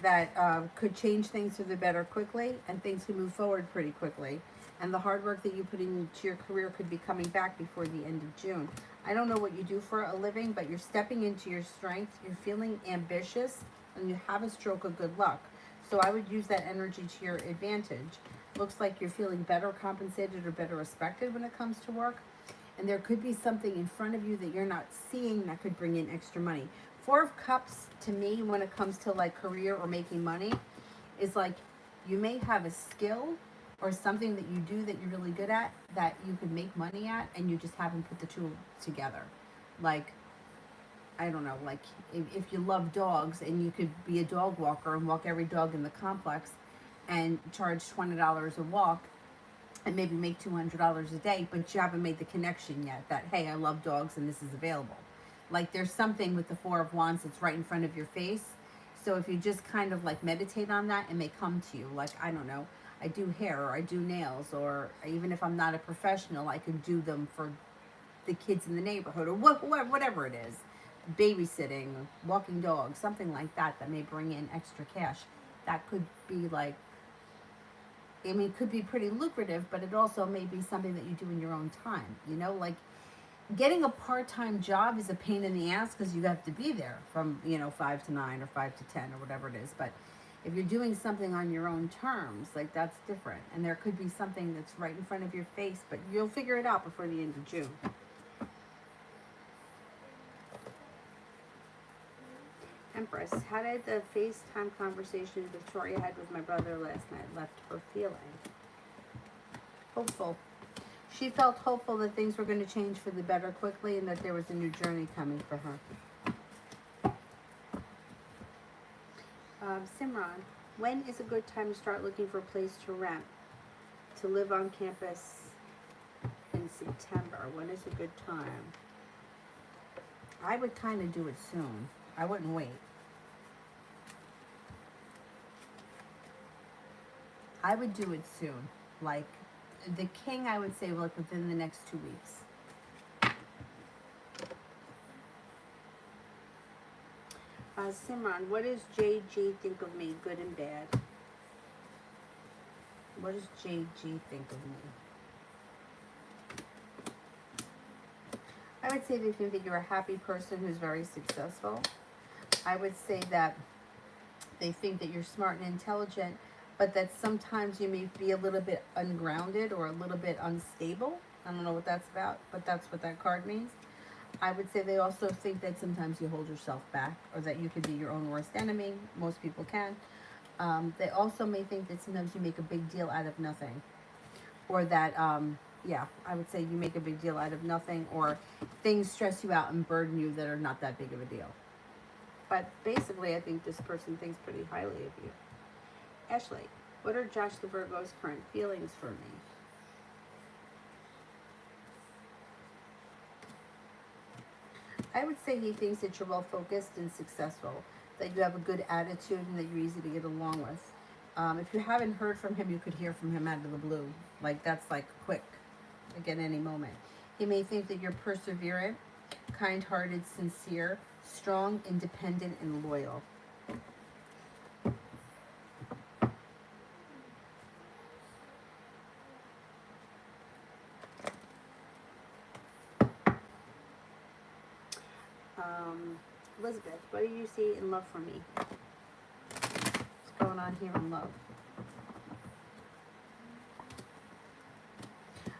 that could change things for the better quickly, and things can move forward pretty quickly. And the hard work that you put into your career could be coming back before the end of June. I don't know what you do for a living, but you're stepping into your strength. You're feeling ambitious, and you have a stroke of good luck. So I would use that energy to your advantage. Looks like you're feeling better compensated or better respected when it comes to work. And there could be something in front of you that you're not seeing that could bring in extra money. Four of Cups, to me, when it comes to like career or making money, is like you may have a skill or something that you do that you're really good at that you could make money at, and you just haven't put the two together. Like, I don't know, like if you love dogs and you could be a dog walker and walk every dog in the complex and charge $20 a walk and maybe make $200 a day, but you haven't made the connection yet that, hey, I love dogs and this is available. Like there's something with the Four of Wands that's right in front of your face. So if you just kind of like meditate on that, it may come to you. Like, I don't know, I do hair or I do nails, or even if I'm not a professional, I can do them for the kids in the neighborhood or whatever it is. Babysitting, walking dogs, something like that that may bring in extra cash. That could be like, I mean, it could be pretty lucrative, but it also may be something that you do in your own time. You know, like getting a part-time job is a pain in the ass because you have to be there from, 5 to 9 or 5 to 10 or whatever it is. But if you're doing something on your own terms, like that's different. And there could be something that's right in front of your face, but you'll figure it out before the end of June. Empress, how did the FaceTime conversation Victoria had with my brother last night left her feeling? Hopeful. She felt hopeful that things were going to change for the better quickly and that there was a new journey coming for her. Simran, when is a good time to start looking for a place to rent, to live on campus in September? When is a good time? I would kind of do it soon. I wouldn't wait. I would do it soon. Like the king, I would say like within the next 2 weeks. Simran, what does JG think of me, good and bad? What does JG think of me? I would say they think that you're a happy person who's very successful. I would say that they think that you're smart and intelligent, but that sometimes you may be a little bit ungrounded or a little bit unstable. I don't know what that's about, but that's what that card means. I would say they also think that sometimes you hold yourself back, or that you could be your own worst enemy. Most people can. They also may think that sometimes you make a big deal out of nothing, or that, yeah, I would say you make a big deal out of nothing, or things stress you out and burden you that are not that big of a deal. But basically, I think this person thinks pretty highly of you. Ashley, what are Josh the Virgo's current feelings for me? I would say he thinks that you're well focused and successful, that you have a good attitude and that you're easy to get along with. If you haven't heard from him, you could hear from him out of the blue. Like that's like quick, like at any moment. He may think that you're perseverant, kind-hearted, sincere, strong, independent, and loyal. Elizabeth, what do you see in love for me? What's going on here in love?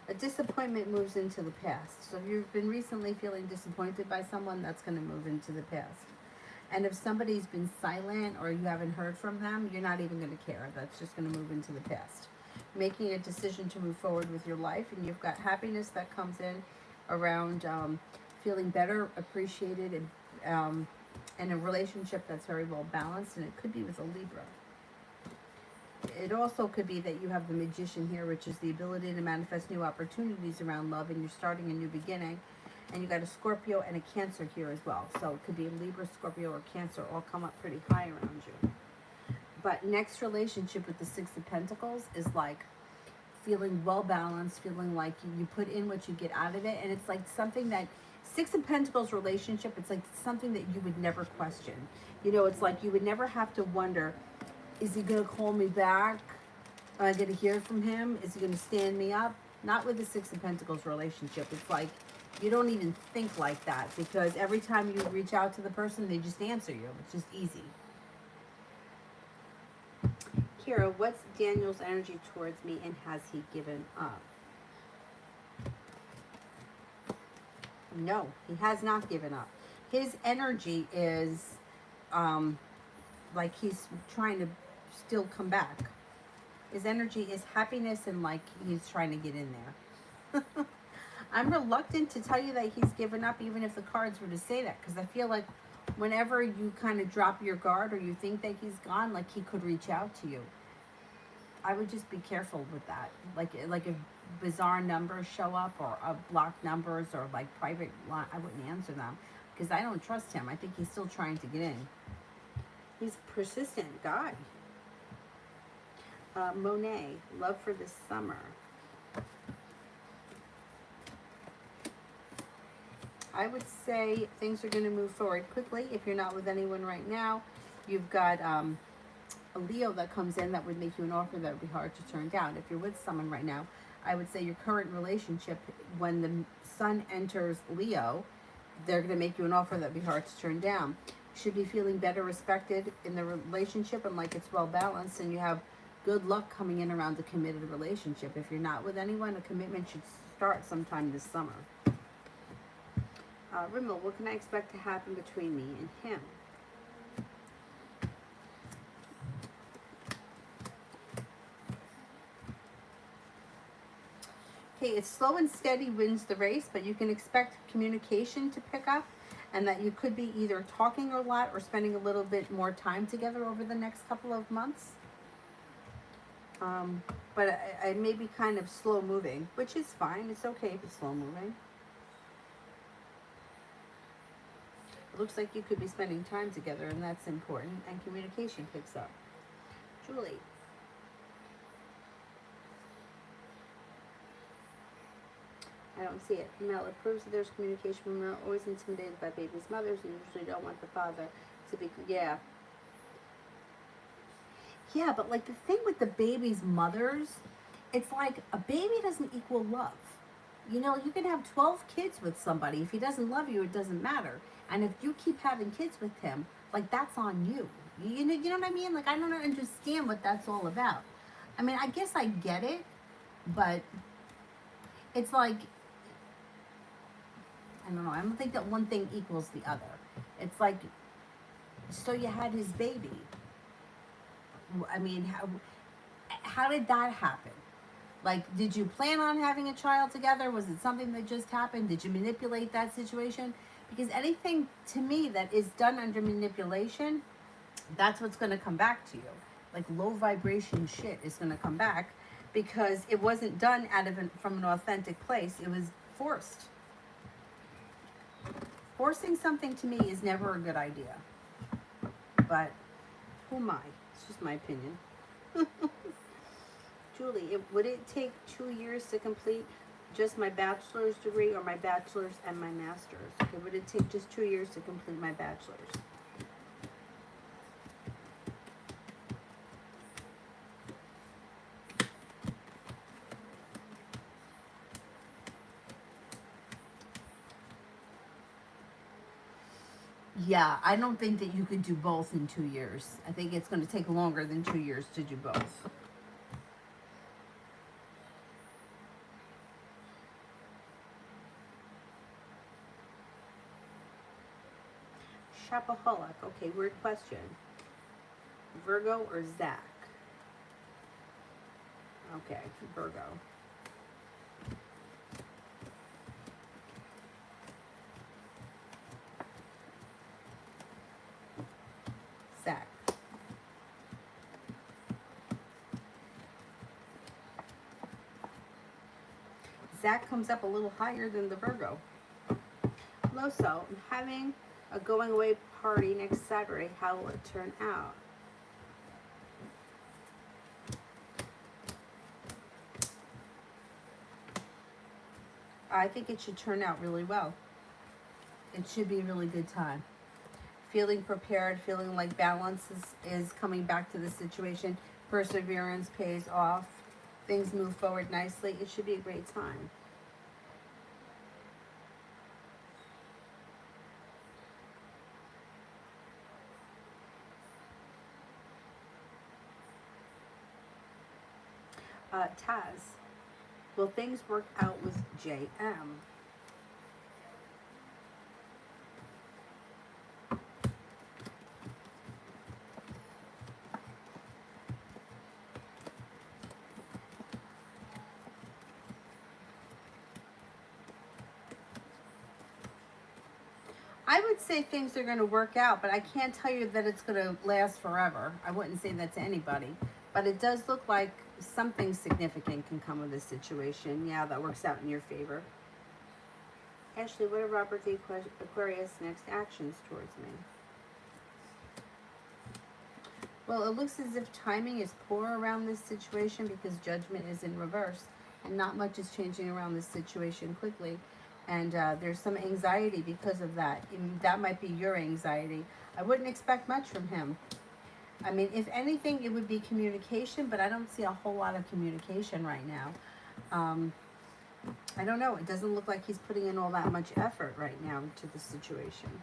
A disappointment moves into the past. So if you've been recently feeling disappointed by someone, that's going to move into the past. And if somebody's been silent or you haven't heard from them, you're not even going to care. That's just going to move into the past. Making a decision to move forward with your life, and you've got happiness that comes in around feeling better, appreciated, and a relationship that's very well balanced, and it could be with a Libra. It also could be that you have the Magician here, which is the ability to manifest new opportunities around love, and you're starting a new beginning. And you got a Scorpio and a Cancer here as well. So it could be a Libra, Scorpio, or Cancer all come up pretty high around you. But next relationship with the Six of Pentacles is like feeling well balanced, feeling like you put in what you get out of it. And it's like something that Six of Pentacles relationship, it's like something that you would never question. You know, it's like you would never have to wonder, is he going to call me back? Am I going to hear from him? Is he going to stand me up? Not with the Six of Pentacles relationship. It's like you don't even think like that, because every time you reach out to the person, they just answer you. It's just easy. Kira, what's Daniel's energy towards me, and has he given up? No, he has not given up. His energy is like he's trying to still come back. His energy is happiness and like he's trying to get in there. I'm reluctant to tell you that he's given up, even if the cards were to say that, because I feel like whenever you kind of drop your guard or you think that he's gone, like he could reach out to you. I would just be careful with that. Like if bizarre numbers show up, or blocked numbers, or like private line, I wouldn't answer them, because I don't trust him. I think he's still trying to get in. He's a persistent guy. Monet, love for this summer. I would say things are going to move forward quickly. If you're not with anyone right now, you've got a Leo that comes in that would make you an offer that would be hard to turn down. If you're with someone right now, I would say your current relationship, when the sun enters Leo, they're going to make you an offer that would be hard to turn down. You should be feeling better respected in the relationship, and like it's well balanced, and you have good luck coming in around the committed relationship. If you're not with anyone, a commitment should start sometime this summer. Rimmel, what can I expect to happen between me and him? Okay, it's slow and steady wins the race, but you can expect communication to pick up, and that you could be either talking a lot or spending a little bit more time together over the next couple of months. But I may be kind of slow moving, which is fine. It's okay if it's slow moving. It looks like you could be spending time together, and that's important, and communication picks up. Julie. I don't see it. Mel, it proves that there's communication. Women are always intimidated by babies' mothers and usually don't want the father to be, yeah. Yeah, but like the thing with the baby's mothers, it's like a baby doesn't equal love. You know, you can have 12 kids with somebody. If he doesn't love you, it doesn't matter. And if you keep having kids with him, like that's on you. You know what I mean? Like I don't understand what that's all about. I mean, I guess I get it, but it's like, I don't know. I don't think that one thing equals the other. It's like, so you had his baby. I mean, how did that happen? Like, did you plan on having a child together? Was it something that just happened? Did you manipulate that situation? Because anything, to me, that is done under manipulation, that's what's going to come back to you. Like, low vibration shit is going to come back, because it wasn't done from an authentic place. It was forced. Forcing something, to me, is never a good idea. But who am I? It's just my opinion. Julie, would it take 2 years to complete just my bachelor's degree, or my bachelor's and my master's? Okay, would it take just 2 years to complete my bachelor's? Yeah, I don't think that you could do both in 2 years. I think it's going to take longer than 2 years to do both. Shopaholic. Okay, weird question. Virgo or Zach? Okay, Virgo. Zach. Zach comes up a little higher than the Virgo. Loso, I'm having a going away party next Saturday. How will it turn out? I think it should turn out really well. It should be a really good time. Feeling prepared, feeling like balance is coming back to the situation. Perseverance pays off. Things move forward nicely. It should be a great time. Taz, will things work out with JM? I would say things are going to work out, but I can't tell you that it's going to last forever. I wouldn't say that to anybody. But it does look like something significant can come of this situation. Yeah, that works out in your favor. Ashley, what are Robert the Aquarius' next actions towards me? Well, it looks as if timing is poor around this situation because judgment is in reverse and not much is changing around this situation quickly. And there's some anxiety because of that. And that might be your anxiety. I wouldn't expect much from him. I mean, if anything, it would be communication, but I don't see a whole lot of communication right now. I don't know. It doesn't look like he's putting in all that much effort right now to the situation.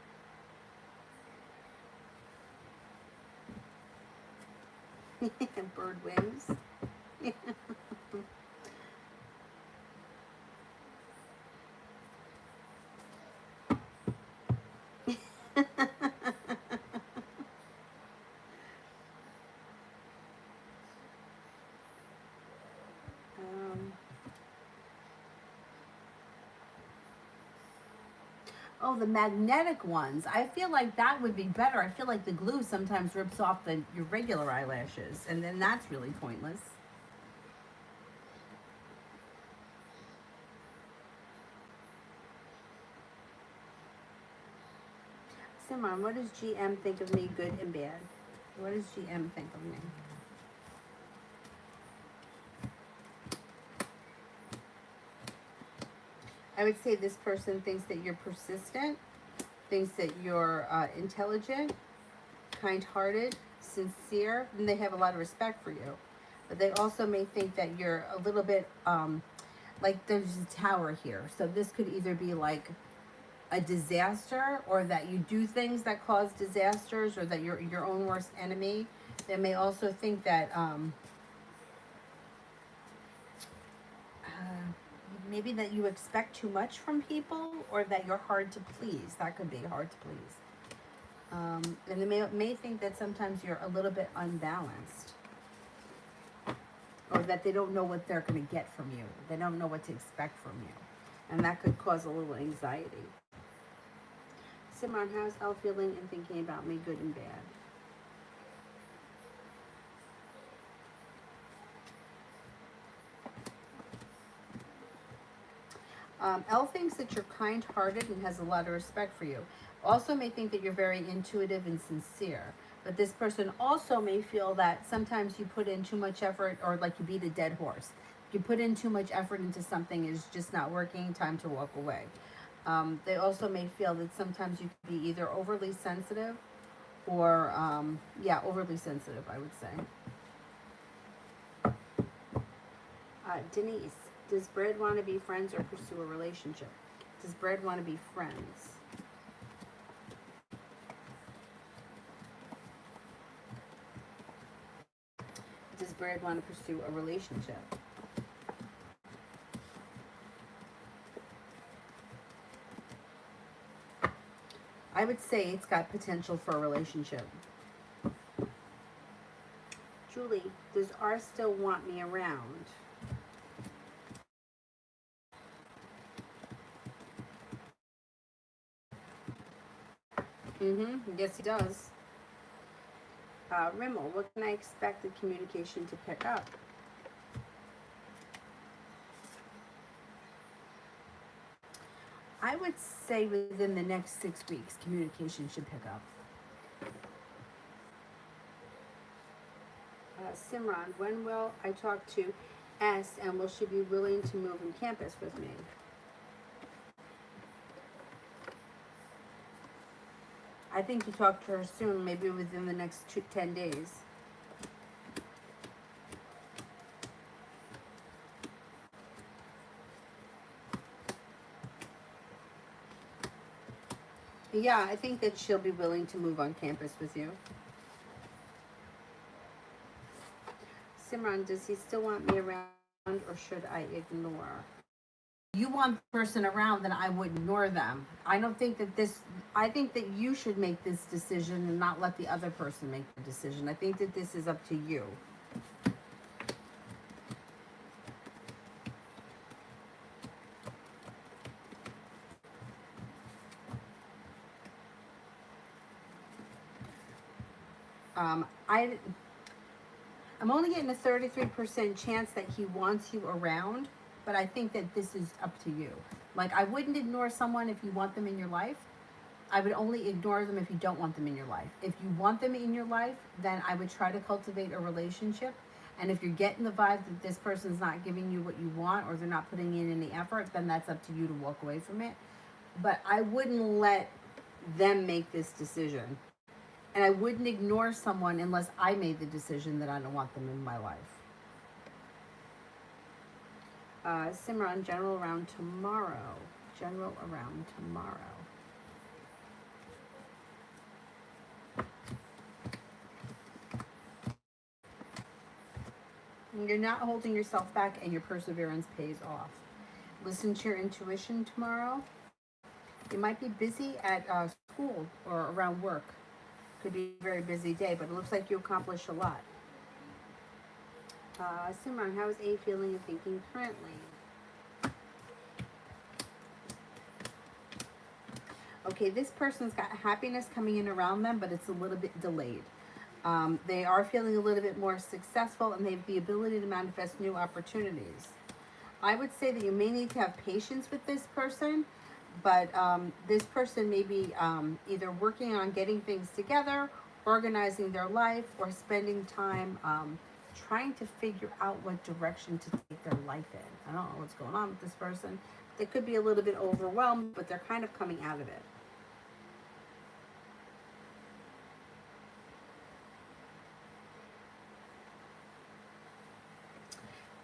Bird wings. Oh, the magnetic ones. I feel like that would be better. I feel like the glue sometimes rips off your regular eyelashes, and then that's really pointless. Simon, what does GM think of me, good and bad? What does GM think of me? I would say this person thinks that you're persistent, thinks that you're intelligent, kind-hearted, sincere, and they have a lot of respect for you. But they also may think that you're a little bit, like there's a tower here. So this could either be like a disaster, or that you do things that cause disasters, or that you're your own worst enemy. They may also think that maybe that you expect too much from people, or that you're hard to please. That could be hard to please. And they may think that sometimes you're a little bit unbalanced, or that they don't know what they're going to get from you. They don't know what to expect from you. And that could cause a little anxiety. Simran, how's Elle feeling and thinking about me, good and bad? Elle thinks that you're kind-hearted and has a lot of respect for you. Also may think that you're very intuitive and sincere. But this person also may feel that sometimes you put in too much effort, or like you beat a dead horse. You put in too much effort into something, it's just not working, time to walk away. They also may feel that sometimes you can be either overly sensitive or, overly sensitive, I would say. Denise, does Brad want to be friends or pursue a relationship? Does Brad want to be friends? Does Brad want to pursue a relationship? I would say it's got potential for a relationship. Julie, does R still want me around? Yes, he does. Rimmel, what can I expect the communication to pick up? I would say within the next 6 weeks, communication should pick up. Simran, when will I talk to S, and will she be willing to move in campus with me? I think you talk to her soon, maybe within the next 10 days. Yeah, I think that she'll be willing to move on campus with you. Simran, does he still want me around or should I ignore? You want the person around, then I would ignore them. I don't think that this, I think that you should make this decision and not let the other person make the decision. I think that this is up to you. Um, I, I'm only getting a 33% chance that he wants you around, but I think that this is up to you. Like, I wouldn't ignore someone if you want them in your life. I would only ignore them if you don't want them in your life. If you want them in your life, then I would try to cultivate a relationship. And if you're getting the vibe that this person's not giving you what you want or they're not putting in any effort, then that's up to you to walk away from it. But I wouldn't let them make this decision. And I wouldn't ignore someone unless I made the decision that I don't want them in my life. Simran, general around tomorrow. General around tomorrow. You're not holding yourself back and your perseverance pays off. Listen to your intuition tomorrow. You might be busy at school or around work. Could be a very busy day, but it looks like you accomplish a lot. Simran, how is A feeling and thinking currently? Okay, this person's got happiness coming in around them, but it's a little bit delayed. They are feeling a little bit more successful and they have the ability to manifest new opportunities. I would say that you may need to have patience with this person, but this person may be either working on getting things together, organizing their life, or spending time trying to figure out what direction to take their life in. I don't know what's going on with this person. They could be a little bit overwhelmed, but they're kind of coming out of it.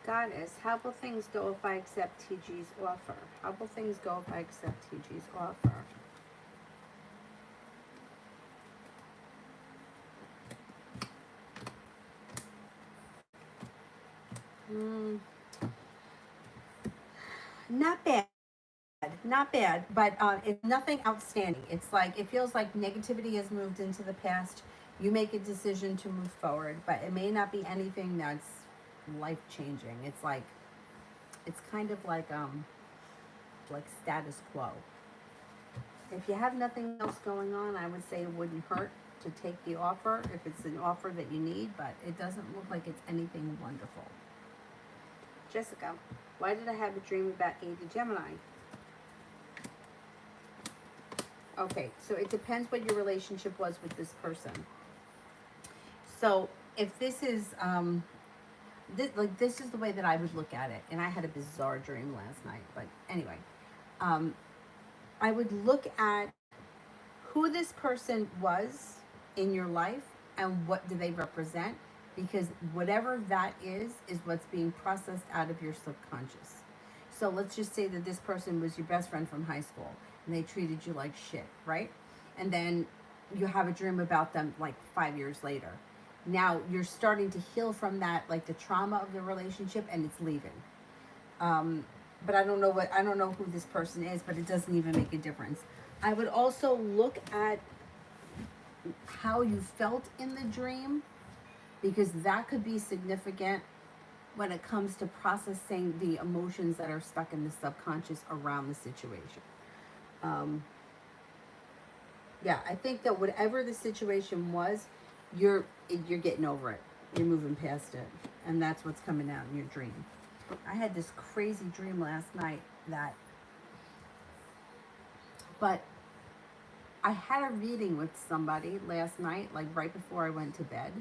Goddess, how will things go if I accept TG's offer? How will things go if I accept TG's offer? Not bad. Not bad, but it's nothing outstanding. It's like, it feels like negativity has moved into the past. You make a decision to move forward, but it may not be anything that's life changing. It's like, it's kind of like status quo. If you have nothing else going on, I would say it wouldn't hurt to take the offer if it's an offer that you need, but it doesn't look like it's anything wonderful. Jessica, why did I have a dream about A to Gemini? Okay, so it depends what your relationship was with this person. So if this is this is the way that I would look at it, and I had a bizarre dream last night. But anyway, I would look at who this person was in your life and what do they represent, because whatever that is what's being processed out of your subconscious. So let's just say that this person was your best friend from high school and they treated you like shit, right? And then you have a dream about them like 5 years later. Now you're starting to heal from that, like the trauma of the relationship, and it's leaving. But I don't know who this person is, but it doesn't even make a difference. I would also look at how you felt in the dream, because that could be significant when it comes to processing the emotions that are stuck in the subconscious around the situation. Yeah, I think that whatever the situation was, you're getting over it. You're moving past it, and that's what's coming out in your dream. I had this crazy dream last night but I had a reading with somebody last night, like right before I went to bed,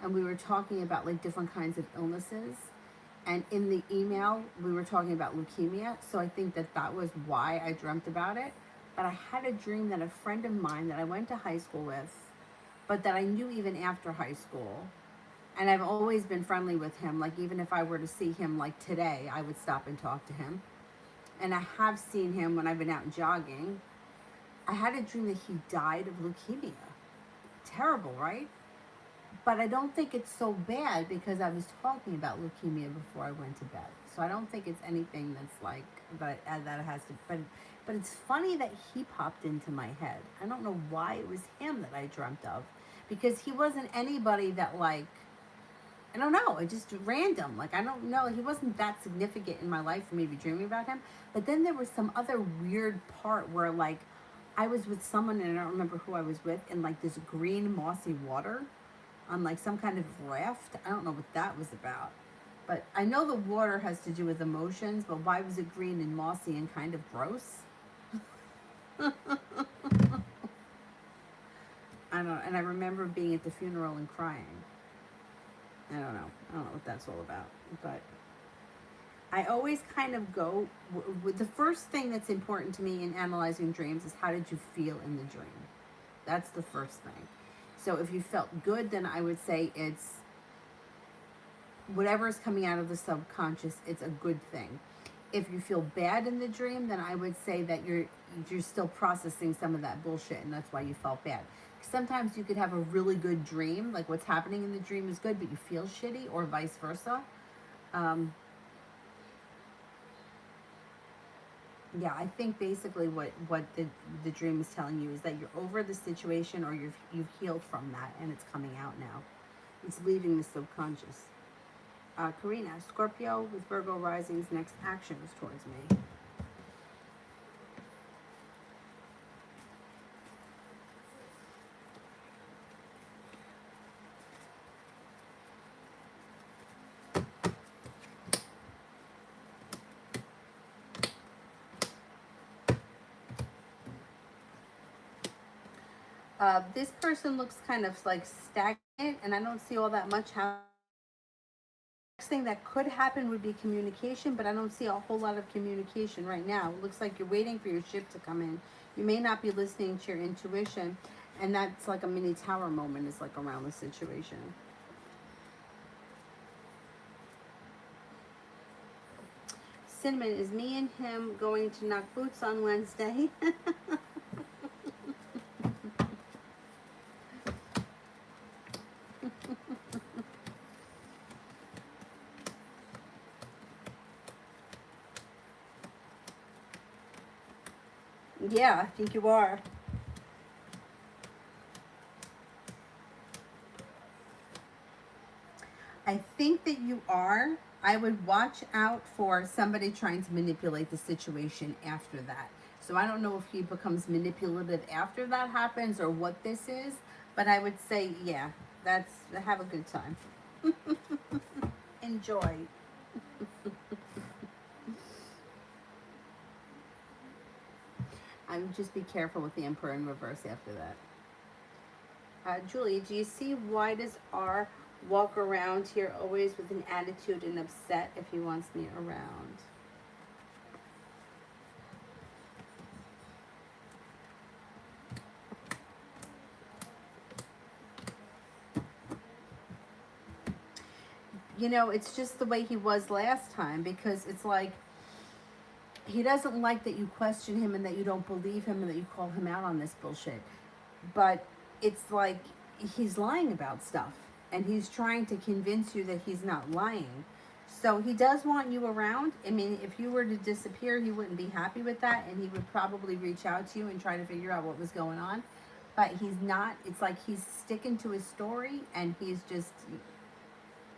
and we were talking about like different kinds of illnesses. And in the email, we were talking about leukemia. So I think that that was why I dreamt about it. But I had a dream that a friend of mine that I went to high school with, but that I knew even after high school, and I've always been friendly with him. Like, even if I were to see him like today, I would stop and talk to him. And I have seen him when I've been out jogging. I had a dream that he died of leukemia. Terrible, right? But I don't think it's so bad because I was talking about leukemia before I went to bed. So I don't think it's anything that's like that has to. But it's funny that he popped into my head. I don't know why it was him that I dreamt of, because he wasn't anybody that like. I don't know. It just random. Like I don't know. He wasn't that significant in my life for me to be dreaming about him. But then there was some other weird part where like I was with someone and I don't remember who I was with in like this green mossy water on like some kind of raft. I don't know what that was about. But I know the water has to do with emotions, but why was it green and mossy and kind of gross? I don't know. And I remember being at the funeral and crying. I don't know. I don't know what that's all about. But I always kind of go with the first thing that's important to me in analyzing dreams is how did you feel in the dream? That's the first thing. So if you felt good, then I would say it's whatever is coming out of the subconscious, it's a good thing. If you feel bad in the dream, then I would say that you're still processing some of that bullshit, and that's why you felt bad. Sometimes you could have a really good dream, like what's happening in the dream is good, but you feel shitty, or vice versa. Um, yeah, I think basically what the dream is telling you is that you're over the situation, or you've healed from that, and it's coming out now. It's leaving the subconscious. Karina, Scorpio with Virgo rising's next actions towards me. This person looks kind of like stagnant, and I don't see all that much happening. Next thing that could happen would be communication, but I don't see a whole lot of communication right now. It looks like you're waiting for your ship to come in. You may not be listening to your intuition, and that's like a mini tower moment is like around the situation. Cinnamon, is me and him going to knock boots on Wednesday? Yeah, I think you are. I think that you are. I would watch out for somebody trying to manipulate the situation after that. So I don't know if he becomes manipulative after that happens or what this is, but I would say, yeah, that's have a good time. Enjoy. I would just be careful with the Emperor in reverse after that. Julie, do you see why does R walk around here always with an attitude and upset if he wants me around? You know, it's just the way he was last time, because it's like he doesn't like that you question him and that you don't believe him and that you call him out on this bullshit. But it's like he's lying about stuff, and he's trying to convince you that he's not lying. So he does want you around. I mean, if you were to disappear, he wouldn't be happy with that, and he would probably reach out to you and try to figure out what was going on. But he's not. It's like he's sticking to his story, and he's just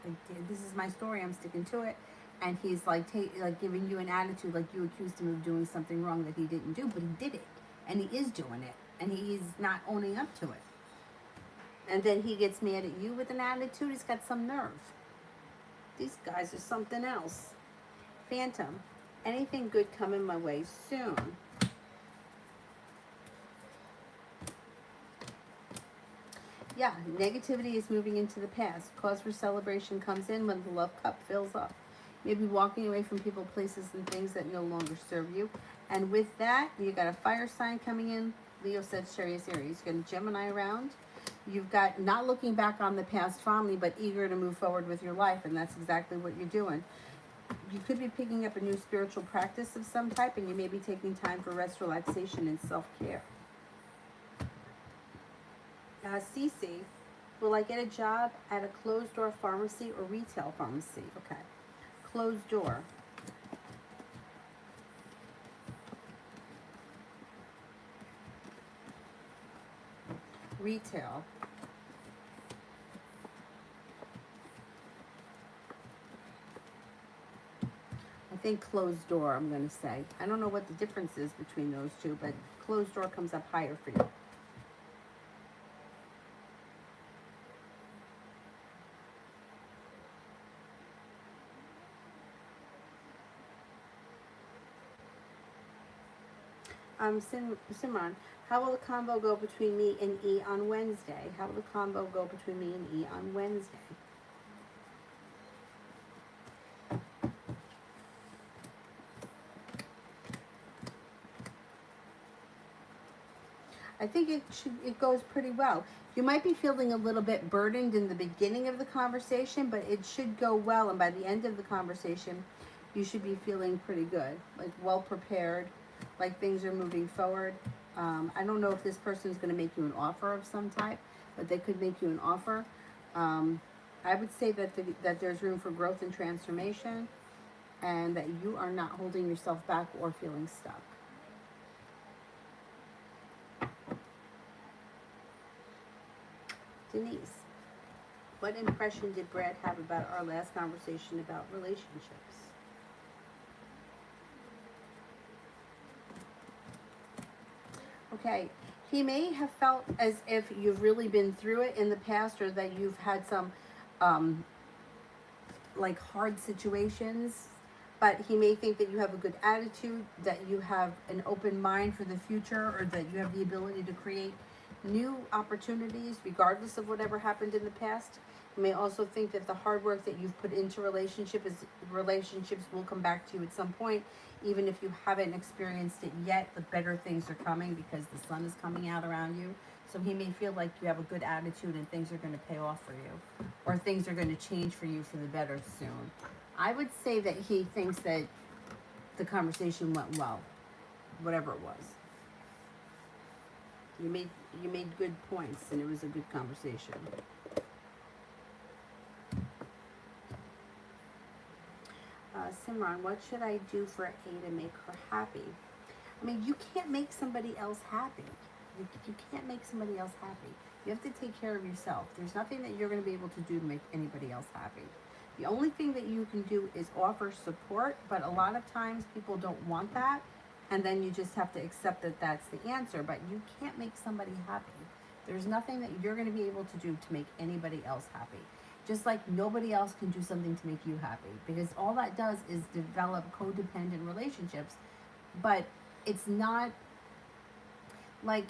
like, this is my story. I'm sticking to it. And he's like, like giving you an attitude, like you accused him of doing something wrong that he didn't do, but he did it, and he is doing it, and he's not owning up to it. And then he gets mad at you with an attitude. He's got some nerve. These guys are something else. Phantom, anything good coming my way soon? Yeah, negativity is moving into the past. Cause for celebration comes in when the love cup fills up. Maybe walking away from people, places, and things that no longer serve you. And with that, you got a fire sign coming in. Leo, Sagittarius, Aries. You got a Gemini around. You've got not looking back on the past fondly, but eager to move forward with your life, and that's exactly what you're doing. You could be picking up a new spiritual practice of some type, and you may be taking time for rest, relaxation, and self-care. Cece, will I get a job at a closed door pharmacy or retail pharmacy? Okay. Closed door. Retail. I think closed door, I'm going to say. I don't know what the difference is between those two, but closed door comes up higher for you. Simran, how will the combo go between me and E on Wednesday? How will the combo go between me and E on Wednesday? I think it goes pretty well. You might be feeling a little bit burdened in the beginning of the conversation, but it should go well, and by the end of the conversation, you should be feeling pretty good, like well prepared, like things are moving forward. I don't know if this person is going to make you an offer of some type, but they could make you an offer. I would say that that there's room for growth and transformation, and that you are not holding yourself back or feeling stuck. Denise, what impression did Brad have about our last conversation about relationships? Okay, he may have felt as if you've really been through it in the past, or that you've had some like hard situations, but he may think that you have a good attitude, that you have an open mind for the future, or that you have the ability to create new opportunities regardless of whatever happened in the past. You may also think that the hard work that you've put into relationships will come back to you at some point, even if you haven't experienced it yet. The better things are coming because the sun is coming out around you. So he may feel like you have a good attitude and things are going to pay off for you, or things are going to change for you for the better soon. I would say that he thinks that the conversation went well, whatever it was. You made good points, and it was a good conversation. Simran, what should I do for A to make her happy? I mean, you can't make somebody else happy. You can't make somebody else happy. You have to take care of yourself. There's nothing that you're going to be able to do to make anybody else happy. The only thing that you can do is offer support, but a lot of times people don't want that, and then you just have to accept that that's the answer. But you can't make somebody happy. There's nothing that you're going to be able to do to make anybody else happy. Just like nobody else can do something to make you happy, because all that does is develop codependent relationships. But it's not like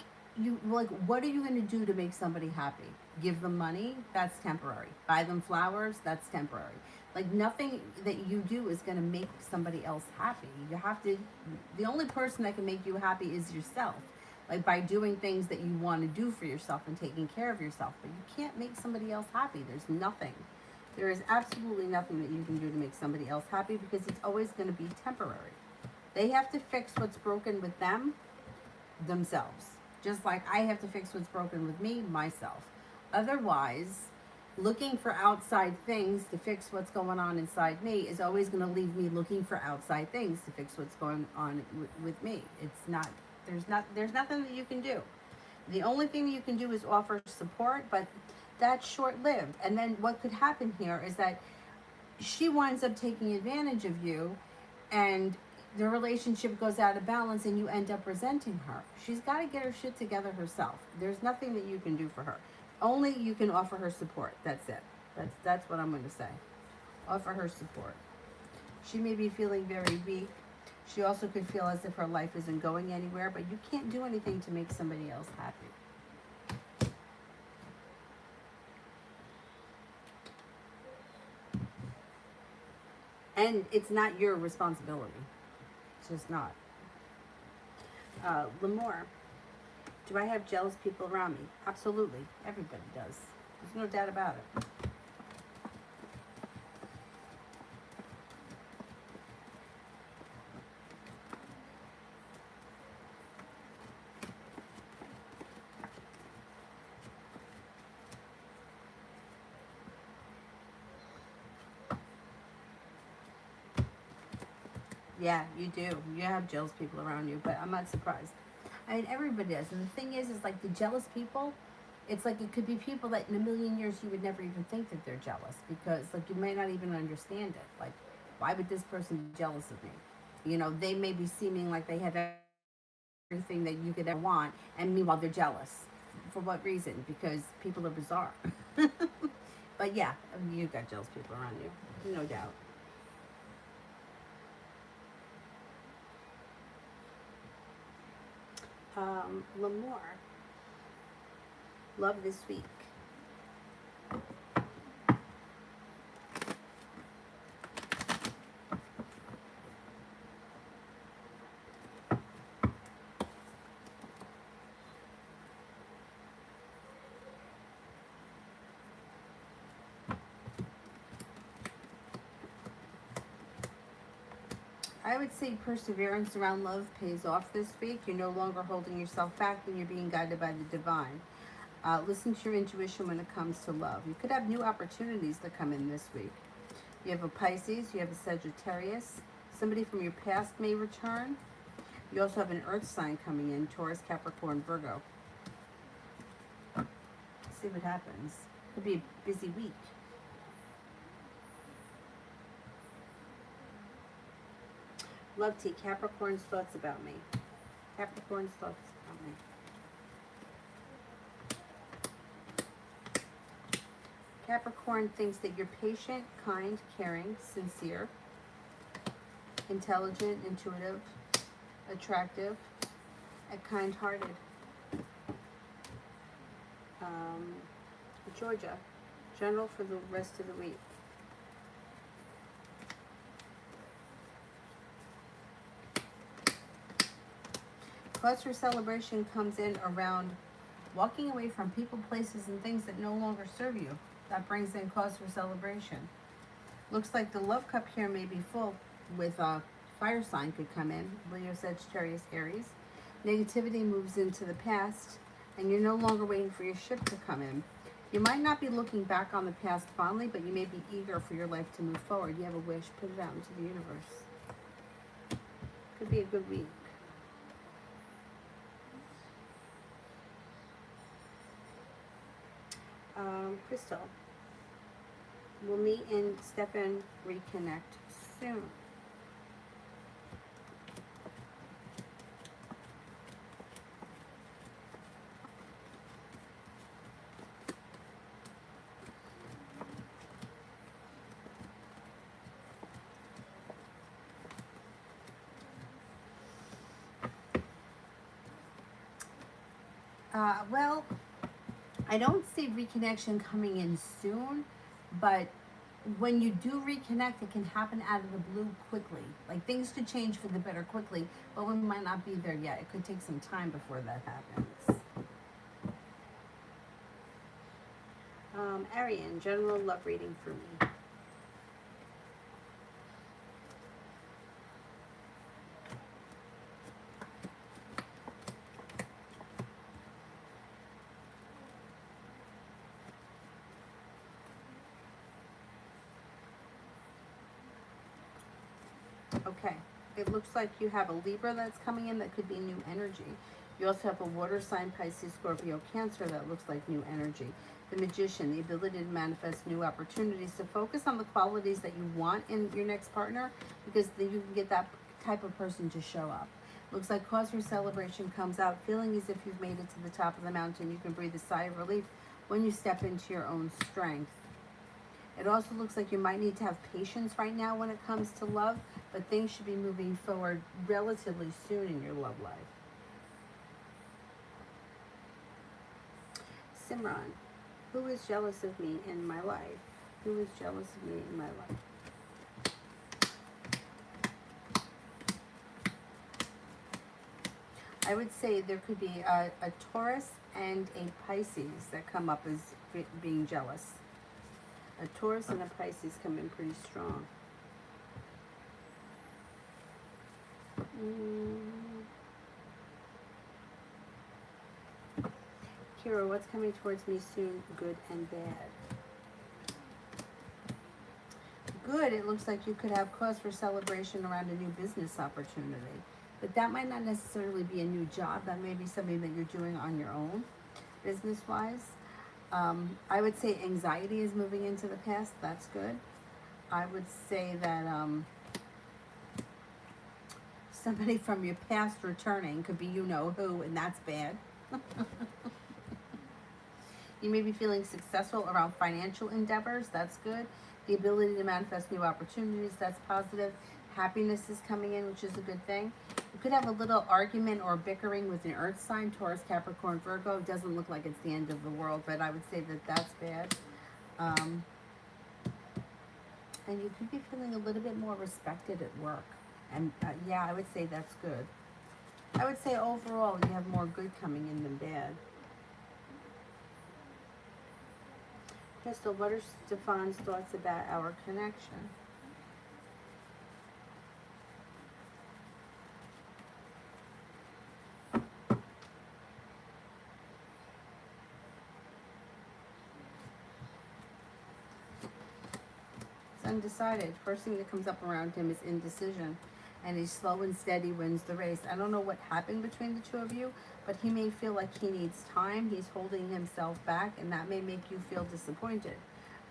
what are you going to do to make somebody happy? Give them money? That's temporary. Buy them flowers? That's temporary. Like, nothing that you do is going to make somebody else happy. You have to, the only person that can make you happy is yourself. Like, by doing things that you want to do for yourself and taking care of yourself. But you can't make somebody else happy. There's nothing. There is absolutely nothing that you can do to make somebody else happy, because it's always going to be temporary. They have to fix what's broken with them themselves. Just like I have to fix what's broken with me, myself. Otherwise, looking for outside things to fix what's going on inside me is always going to leave me looking for outside things to fix what's going on with me. It's not, there's nothing that you can do. The only thing that you can do is offer support, but that's short-lived. And then what could happen here is that she winds up taking advantage of you, and the relationship goes out of balance, and you end up resenting her. She's got to get her shit together herself. There's nothing that you can do for her. Only you can offer her support. That's it. That's what I'm going to say. Offer her support. She may be feeling very weak. She also could feel as if her life isn't going anywhere, but you can't do anything to make somebody else happy. And it's not your responsibility. It's just not. Lemore, do I have jealous people around me? Absolutely. Everybody does. There's no doubt about it. Yeah, you do. You have jealous people around you, but I'm not surprised. I mean, everybody does. And the thing is like the jealous people, it's like it could be people that in a million years you would never even think that they're jealous because, like, you may not even understand it. Like, why would this person be jealous of me? You know, they may be seeming like they have everything that you could ever want, and meanwhile they're jealous. For what reason? Because people are bizarre. But yeah, you got jealous people around you, no doubt. Lamore, love this week. I would say perseverance around love pays off this week. You're no longer holding yourself back and you're being guided by the divine. Listen to your intuition when it comes to love. You could have new opportunities that come in this week. You have a Pisces, you have a Sagittarius. Somebody from your past may return. You also have an earth sign coming in, Taurus, Capricorn, Virgo. See what happens. Could be a busy week. Love T, Capricorn's thoughts about me. Capricorn's thoughts about me. Capricorn thinks that you're patient, kind, caring, sincere, intelligent, intuitive, attractive, and kind-hearted. Georgia, general for the rest of the week. Cause for celebration comes in around walking away from people, places, and things that no longer serve you. That brings in cause for celebration. Looks like the love cup here may be full with a fire sign could come in. Leo, Sagittarius, Aries. Negativity moves into the past, and you're no longer waiting for your ship to come in. You might not be looking back on the past fondly, but you may be eager for your life to move forward. You have a wish, put it out into the universe. Could be a good week. Crystal. We'll meet and step in, reconnect soon. Well, I don't see reconnection coming in soon, but when you do reconnect, it can happen out of the blue quickly. Like things could change for the better quickly, but we might not be there yet. It could take some time before that happens. Arian, general love reading for me. Okay, it looks like you have a Libra that's coming in that could be new energy. You also have a water sign, Pisces, Scorpio, Cancer that looks like new energy. The Magician, the ability to manifest new opportunities. So focus on the qualities that you want in your next partner because then you can get that type of person to show up. Looks like cause for celebration comes out, feeling as if you've made it to the top of the mountain. You can breathe a sigh of relief when you step into your own strength. It also looks like you might need to have patience right now when it comes to love, but things should be moving forward relatively soon in your love life. Simran, who is jealous of me in my life? Who is jealous of me in my life? I would say there could be a Taurus and a Pisces that come up as being jealous. A Taurus and a Pisces come in pretty strong. Kira, what's coming towards me soon, good and bad? good, it looks like you could have cause for celebration around a new business opportunity. But that might not necessarily be a new job. That may be something that you're doing on your own, business-wise. I would say anxiety is moving into the past. That's good. I would say that somebody from your past returning could be you know who, and that's bad. You may be feeling successful around financial endeavors. That's good. The ability to manifest new opportunities. That's positive. Happiness is coming in, which is a good thing. You could have a little argument or bickering with an earth sign, Taurus, Capricorn, Virgo. It doesn't look like it's the end of the world, but I would say that that's bad. And you could be feeling a little bit more respected at work. And yeah, I would say that's good. I would say overall you have more good coming in than bad. Crystal, what are Stefan's thoughts about our connection? It's undecided. First thing that comes up around him is indecision. And he's slow and steady wins the race. I don't know what happened between the two of you, but he may feel like he needs time. He's holding himself back, and that may make you feel disappointed.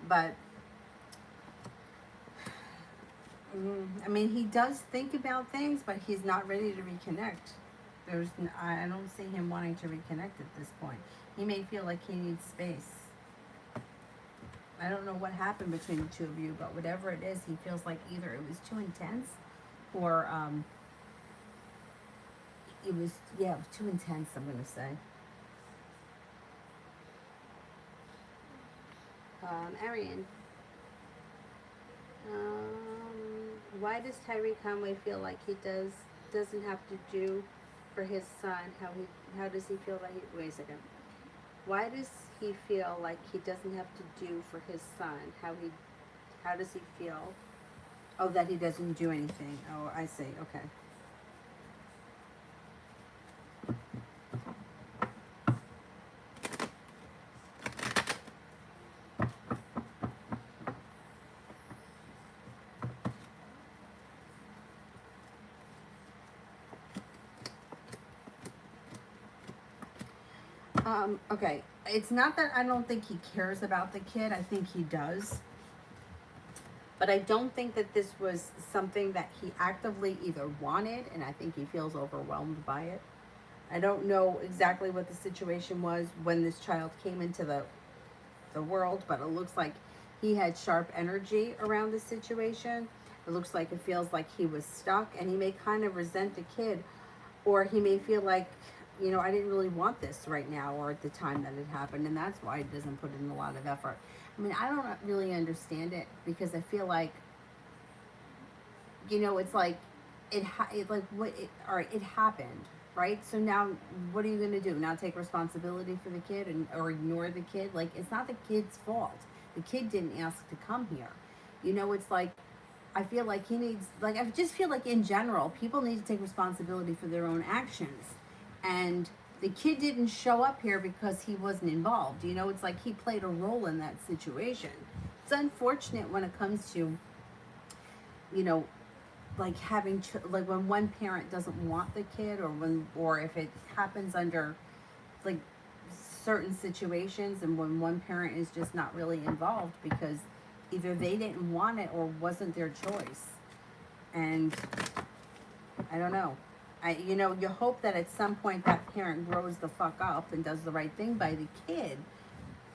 But, I mean, he does think about things, but he's not ready to reconnect. I don't see him wanting to reconnect at this point. He may feel like he needs space. I don't know what happened between the two of you, but whatever it is, he feels like either it was too intense or it was too intense, I'm gonna say. Arian, why does Tyree Conway feel like he doesn't have to do for his son how does he feel like wait a second, why does he feel like he doesn't have to do for his son how does he feel? Oh, that he doesn't do anything. Oh, I see. Okay. Okay. It's not that I don't think he cares about the kid. I think he does. But I don't think that this was something that he actively either wanted, and I think he feels overwhelmed by it. I don't know exactly what the situation was when this child came into the world, but it looks like he had sharp energy around the situation. It looks like it feels like he was stuck, and he may kind of resent the kid, or he may feel like, I didn't really want this right now or at the time that it happened, and that's why he doesn't put in a lot of effort. I mean, I don't really understand it because I feel like, it's like it happened, right? So now, what are you gonna do? Now take responsibility for the kid or ignore the kid? Like, it's not the kid's fault. The kid didn't ask to come here. It's like I feel like I just feel like in general, people need to take responsibility for their own actions. And the kid didn't show up here because he wasn't involved. It's like he played a role in that situation. It's unfortunate when it comes to, like like when one parent doesn't want the kid, or if it happens under like certain situations, and when one parent is just not really involved because either they didn't want it or wasn't their choice. And I don't know. You hope that at some point that parent grows the fuck up and does the right thing by the kid,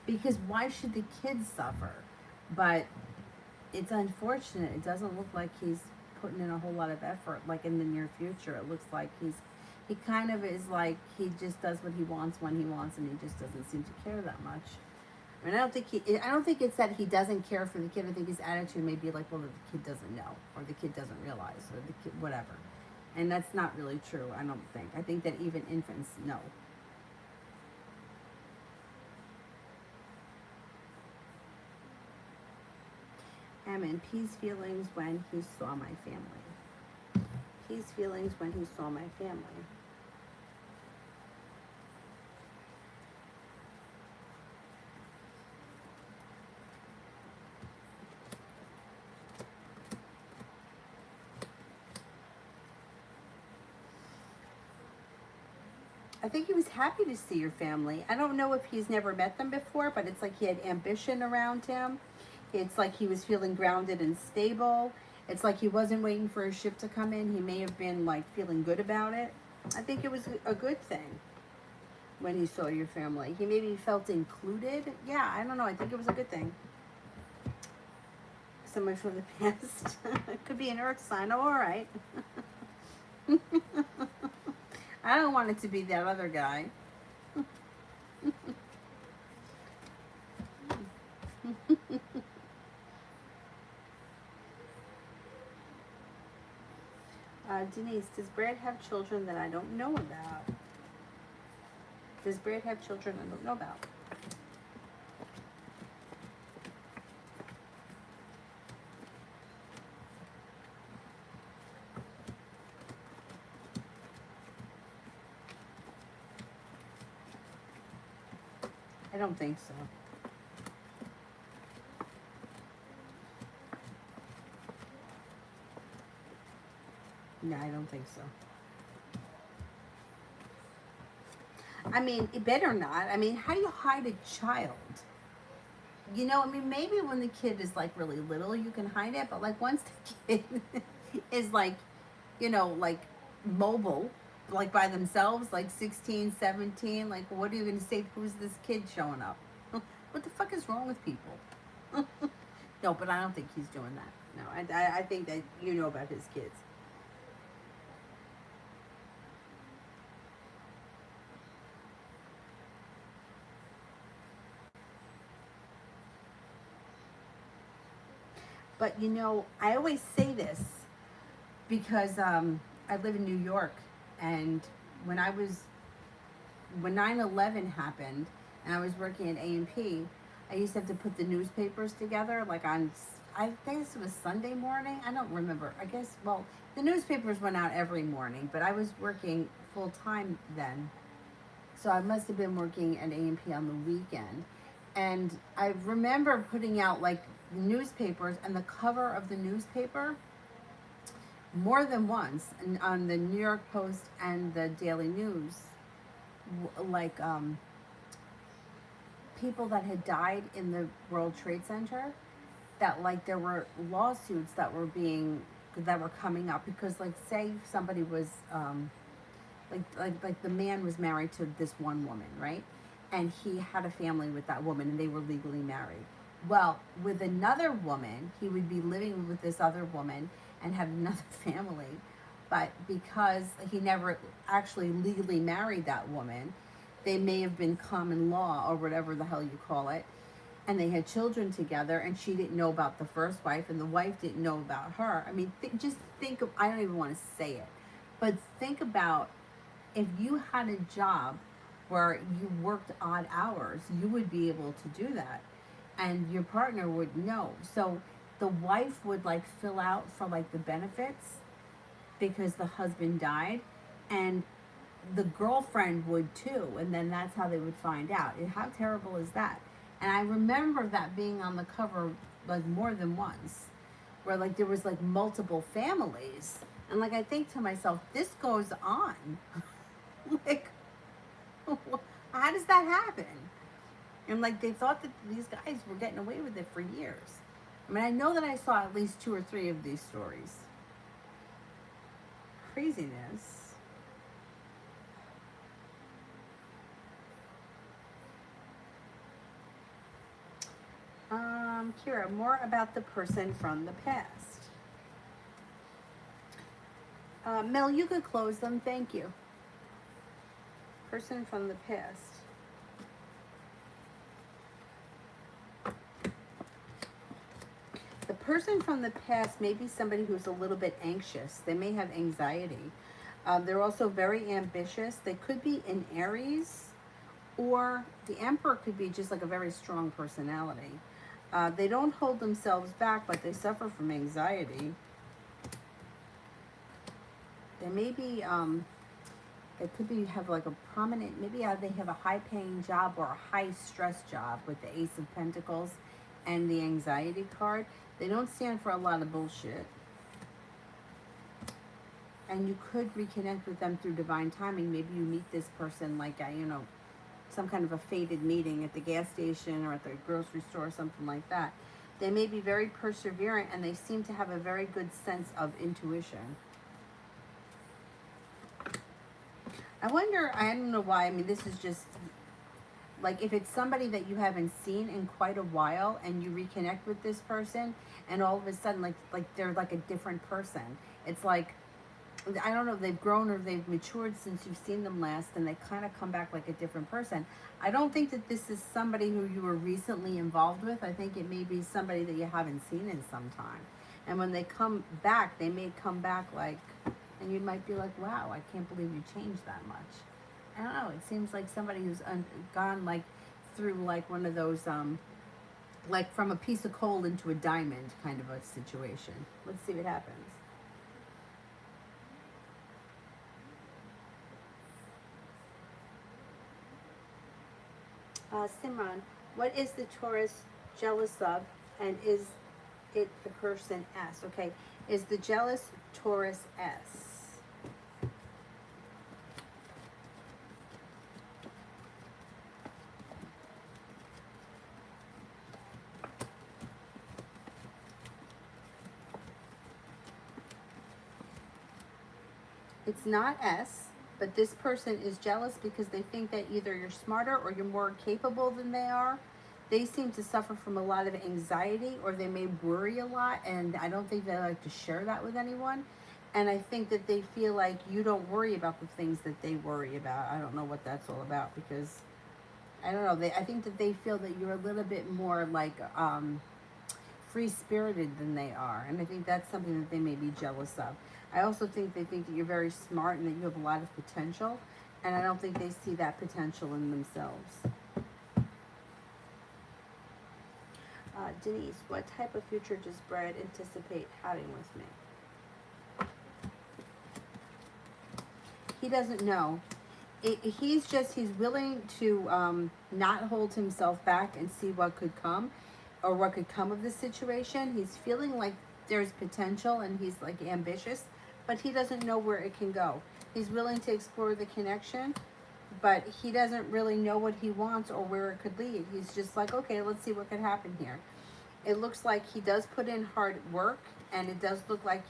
because why should the kid suffer? But it's unfortunate. It doesn't look like he's putting in a whole lot of effort, like in the near future. It looks like he kind of is like, he just does what he wants when he wants, and he just doesn't seem to care that much. I mean, I don't think it's that he doesn't care for the kid. I think his attitude may be like, well, the kid doesn't know, or the kid doesn't realize, or the kid, whatever. And that's not really true, I don't think. I think that even infants know. Ammon, P's feelings when he saw my family. P's feelings when he saw my family. I think he was happy to see your family. I don't know if he's never met them before, but it's like he had ambition around him. It's like he was feeling grounded and stable. It's like he wasn't waiting for his ship to come in. He may have been like feeling good about it. I think it was a good thing when he saw your family. He maybe felt included. Yeah, I don't know. I think it was a good thing. Someone from the past. It could be an earth sign. Oh, all right. I don't want it to be that other guy. Denise, does Brad have children that I don't know about? Does Brad have children I don't know about? I don't think so. No, I don't think so. I mean, it better not. I mean, how do you hide a child? You know, I mean, maybe when the kid is like really little, you can hide it, but like once the kid is like, you know, like mobile, like by themselves, like 16, 17, like what are you going to say? Who's this kid showing up? What the fuck is wrong with people? No, but I don't think he's doing that. No, I think that you know about his kids. But you know, I always say this because I live in New York, and when I was when 9/11 happened, and I was working at A&P, I used to have to put the newspapers together, like on I guess it was Sunday morning. I don't remember. I guess well, the newspapers went out every morning, but I was working full time then, so I must have been working at A&P on the weekend. And I remember putting out like newspapers, and the cover of the newspaper more than once on the New York Post and the Daily News, like people that had died in the World Trade Center, that like there were lawsuits that were coming up because like say somebody was like the man was married to this one woman, right? And he had a family with that woman and they were legally married. Well, with another woman, he would be living with this other woman and have another family. But because he never actually legally married that woman, they may have been common law or whatever the hell you call it. And they had children together, and she didn't know about the first wife, and the wife didn't know about her. I mean, just think of, I don't even want to say it, but think about if you had a job where you worked odd hours, you would be able to do that. And your partner would know. So the wife would like fill out for like the benefits because the husband died, and the girlfriend would too, and then that's how they would find out. And how terrible is that? And I remember that being on the cover like more than once, where like there was like multiple families, and like I think to myself, this goes on. Like, how does that happen? And like they thought that these guys were getting away with it for years. I mean, I know that I saw at least 2 or 3 of these stories. Craziness. Kira, more about the person from the past. Mel, you could close them. Thank you. Person from the past. The person from the past may be somebody who's a little bit anxious. They may have anxiety. They're also very ambitious. They could be in Aries, or the Emperor could be just like a very strong personality. They don't hold themselves back, but they suffer from anxiety. They may be, it could be have like a prominent, maybe they have a high paying job or a high stress job with the Ace of Pentacles and the anxiety card. They don't stand for a lot of bullshit. and you could reconnect with them through divine timing. Maybe you meet this person like at, some kind of a fated meeting at the gas station or at the grocery store or something like that. They may be very perseverant and they seem to have a very good sense of intuition. I wonder, I don't know why, I mean, this is just like if it's somebody that you haven't seen in quite a while and you reconnect with this person and all of a sudden like they're like a different person. It's like, I don't know, they've grown or they've matured since you've seen them last and they kind of come back like a different person. I don't think that this is somebody who you were recently involved with. I think it may be somebody that you haven't seen in some time. And when they come back, they may come back like, and you might be like, wow, I can't believe you changed that much. I don't know, it seems like somebody who's gone like through like one of those, like from a piece of coal into a diamond kind of a situation. Let's see what happens. Simran, what is the Taurus jealous of, and is it the person S? Okay, is the jealous Taurus S? It's not S, but this person is jealous because they think that either you're smarter or you're more capable than they are. They seem to suffer from a lot of anxiety or they may worry a lot, and I don't think they like to share that with anyone. And I think that they feel like you don't worry about the things that they worry about. I don't know what that's all about because I don't know. I think that they feel that you're a little bit more like free spirited than they are. And I think that's something that they may be jealous of. I also think they think that you're very smart and that you have a lot of potential. And I don't think they see that potential in themselves. Denise, what type of future does Brad anticipate having with me? He doesn't know. He's willing to not hold himself back and see what could come or what could come of this situation. He's feeling like there's potential and he's like ambitious, but he doesn't know where it can go. He's willing to explore the connection, but he doesn't really know what he wants or where it could lead. He's just like, okay, let's see what could happen here. It looks like he does put in hard work, and it does look like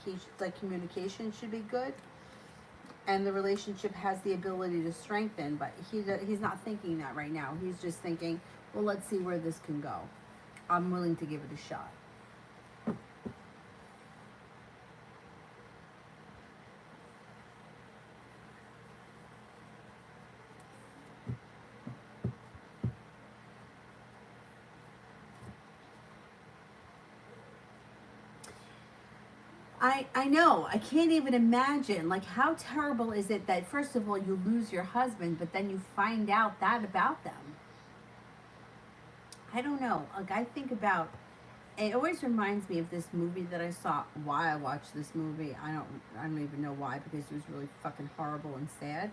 communication should be good, and the relationship has the ability to strengthen. But he's not thinking that right now. He's just thinking, well, let's see where this can go. I'm willing to give it a shot. I know. I can't even imagine. Like, how terrible is it that, first of all, you lose your husband, but then you find out that about them? I don't know. Like, I think about, it always reminds me of this movie that I saw. Why I watched this movie, I don't even know why, because it was really fucking horrible and sad.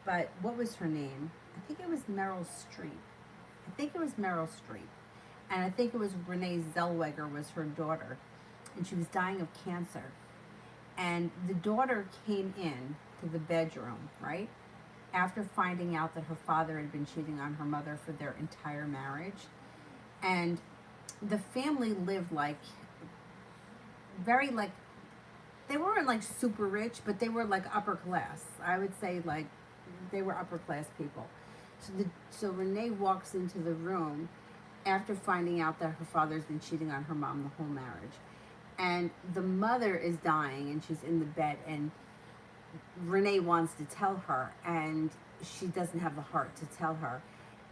But what was her name? I think it was Meryl Streep. I think it was Meryl Streep. And I think it was Renee Zellweger was her daughter. And she was dying of cancer. And the daughter came in to the bedroom, right? After finding out that her father had been cheating on her mother for their entire marriage. And the family lived like very like, they weren't like super rich, but they were like upper class. I would say like they were upper class people. So Renee walks into the room after finding out that her father's been cheating on her mom the whole marriage. And the mother is dying and she's in the bed, and Renee wants to tell her and she doesn't have the heart to tell her.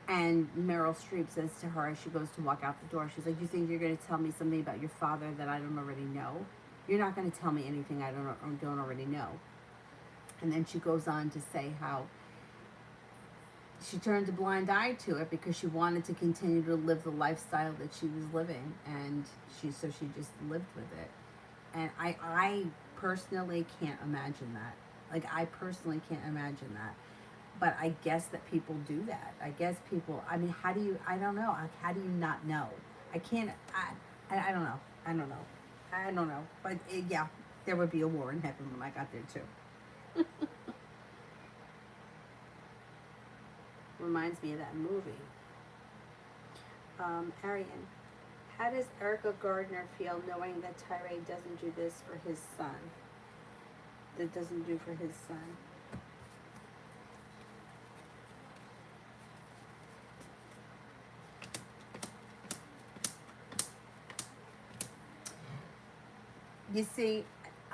And Meryl Streep says to her as she goes to walk out the door, she's like, you think you're going to tell me something about your father that I don't already know? You're not going to tell me anything I don't already know. And then she goes on to say how she turned a blind eye to it because she wanted to continue to live the lifestyle that she was living, and she just lived with it. And I personally can't imagine that. Like, I personally can't imagine that. But I guess that people do that. I guess people, I mean, how do you, I don't know. How do you not know? I can't, I don't know. I don't know. I don't know. But yeah, there would be a war in heaven when I got there too. Reminds me of that movie. Arian, how does Erica Gardner feel knowing that Tyree doesn't do this for his son? That doesn't do for his son. You see,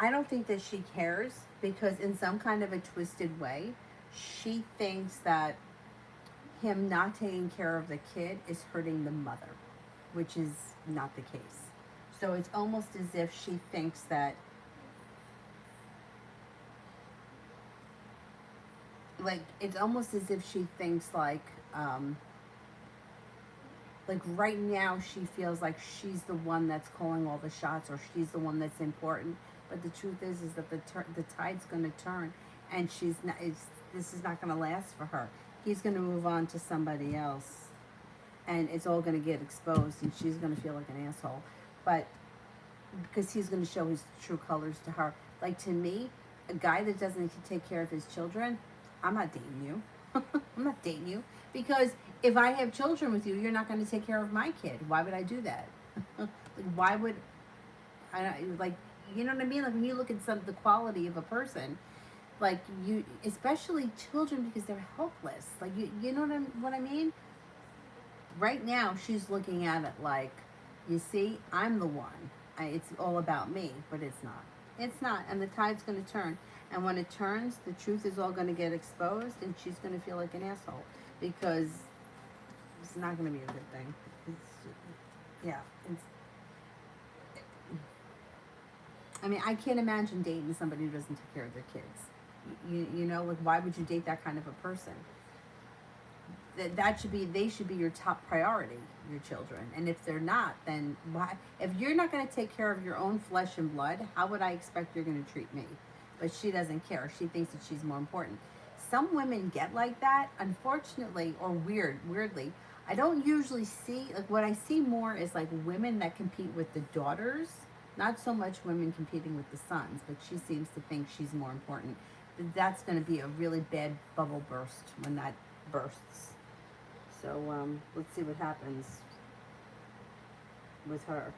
I don't think that she cares because, in some kind of a twisted way, she thinks that him not taking care of the kid is hurting the mother, which is not the case. So it's almost as if she thinks that, like, it's almost as if she thinks like right now she feels like she's the one that's calling all the shots, or she's the one that's important. But the truth is that the tide's going to turn, and she's not. This is not going to last for her. He's going to move on to somebody else, and it's all going to get exposed, and she's going to feel like an asshole. But because he's going to show his true colors to her. Like, to me, a guy that doesn't take care of his children, I'm not dating you. I'm not dating you, because if I have children with you, you're not going to take care of my kid. Why would I do that? Like, why would I, like, you know what I mean? Like, when you look at the quality of a person, like, you, especially children, because they're helpless. Like, you know what I mean? Right now, she's looking at it like, you see, I'm the one. It's all about me, but it's not. It's not, and the tide's going to turn. And when it turns, the truth is all going to get exposed, and she's going to feel like an asshole, because it's not going to be a good thing. Yeah. I mean, I can't imagine dating somebody who doesn't take care of their kids. You know, like, why would you date that kind of a person? They should be your top priority, your children. And if they're not, then why? If you're not going to take care of your own flesh and blood, how would I expect you're going to treat me? But she doesn't care. She thinks that she's more important. Some women get like that, unfortunately, or weirdly. I don't usually see, like, what I see more is like women that compete with the daughters, not so much women competing with the sons, but she seems to think she's more important. That's going to be a really bad bubble burst when that bursts. So let's see what happens with her.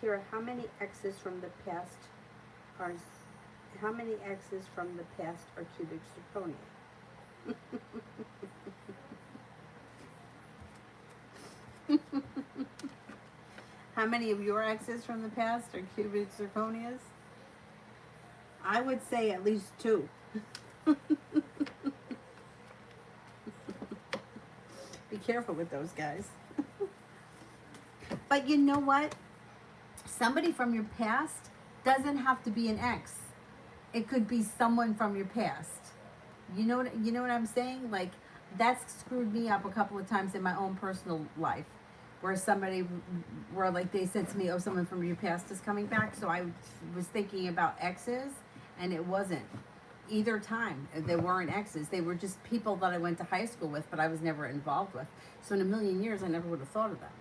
Kira, how many exes from the past are cubic zirconia? How many of your exes from the past are cubic zirconias? I would say at least 2. Be careful with those guys. But you know what? Somebody from your past doesn't have to be an ex. It could be someone from your past. You know what I'm saying? Like, that's screwed me up a couple of times in my own personal life, where like they said to me, "Oh, someone from your past is coming back." So I was thinking about exes, and it wasn't. Either time, they weren't exes. They were just people that I went to high school with, but I was never involved with. So in a million years, I never would have thought of them.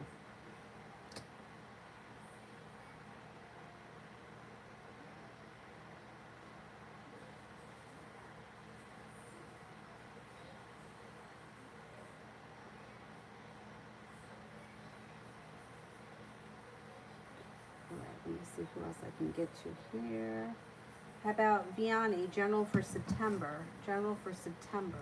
Let me see who else I can get to here. How about Vianney, general for September? General for September.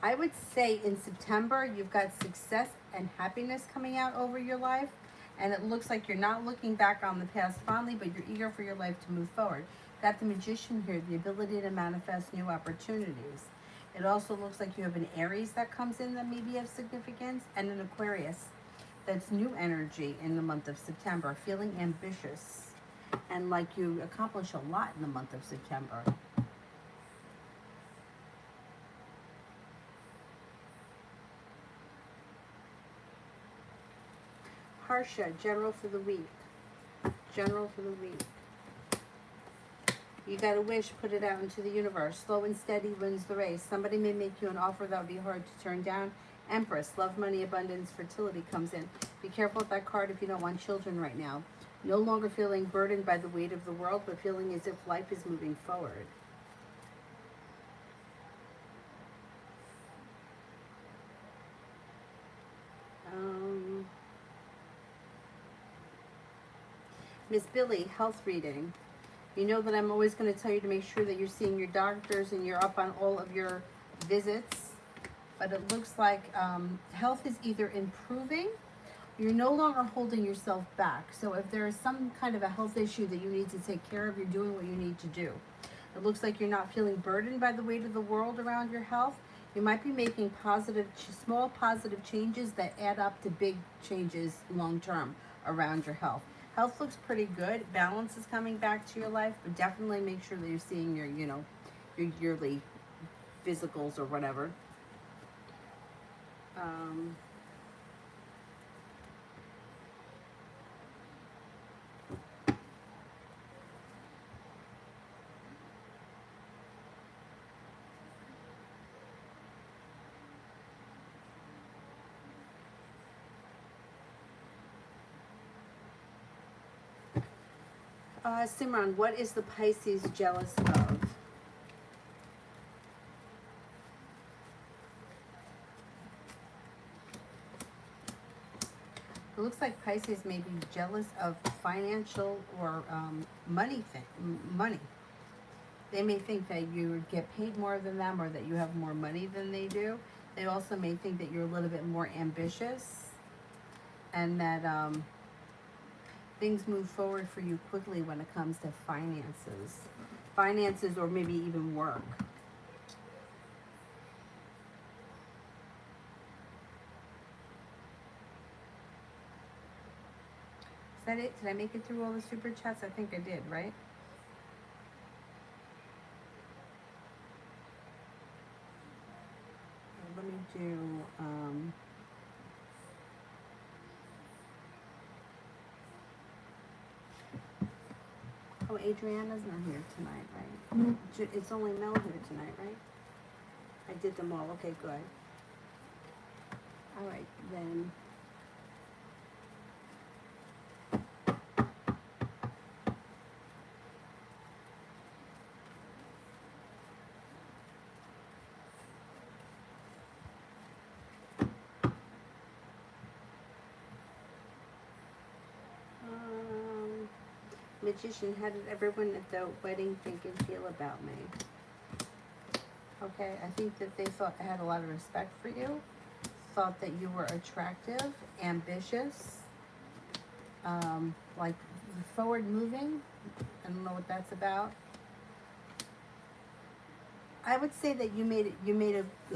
I would say in September, you've got success and happiness coming out over your life. And it looks like you're not looking back on the past fondly, but you're eager for your life to move forward. Got the Magician here, the ability to manifest new opportunities. It also looks like you have an Aries that comes in that may be of significance, and an Aquarius that's new energy in the month of September, feeling ambitious. And like you accomplish a lot in the month of September. Harsha, general for the week. General for the week. You got a wish, put it out into the universe. Slow and steady wins the race. Somebody may make you an offer that would be hard to turn down. Empress, love, money, abundance, fertility comes in. Be careful with that card if you don't want children right now. No longer feeling burdened by the weight of the world, but feeling as if life is moving forward. Miss Billy, health reading. You know that I'm always going to tell you to make sure that you're seeing your doctors and you're up on all of your visits. But it looks like health is either improving, you're no longer holding yourself back. So if there is some kind of a health issue that you need to take care of, you're doing what you need to do. It looks like you're not feeling burdened by the weight of the world around your health. You might be making small positive changes that add up to big changes long term around your health. Health looks pretty good. Balance is coming back to your life, but definitely make sure that you're seeing your, your yearly physicals or whatever. Simran, what is the Pisces jealous of? It looks like Pisces may be jealous of financial or money. They may think that you get paid more than them or that you have more money than they do. They also may think that you're a little bit more ambitious and that things move forward for you quickly when it comes to finances. Finances or maybe even work. Is that it? Did I make it through all the super chats? I think I did, right? Let me do, oh, Adriana's not here tonight, right? Mm-hmm. It's only Mel here tonight, right? I did them all. Okay, good. All right, then. Magician, how did everyone at the wedding think and feel about me? Okay, I think that they thought I had a lot of respect for you, thought that you were attractive, ambitious, like forward moving. I don't know what that's about. I would say that you made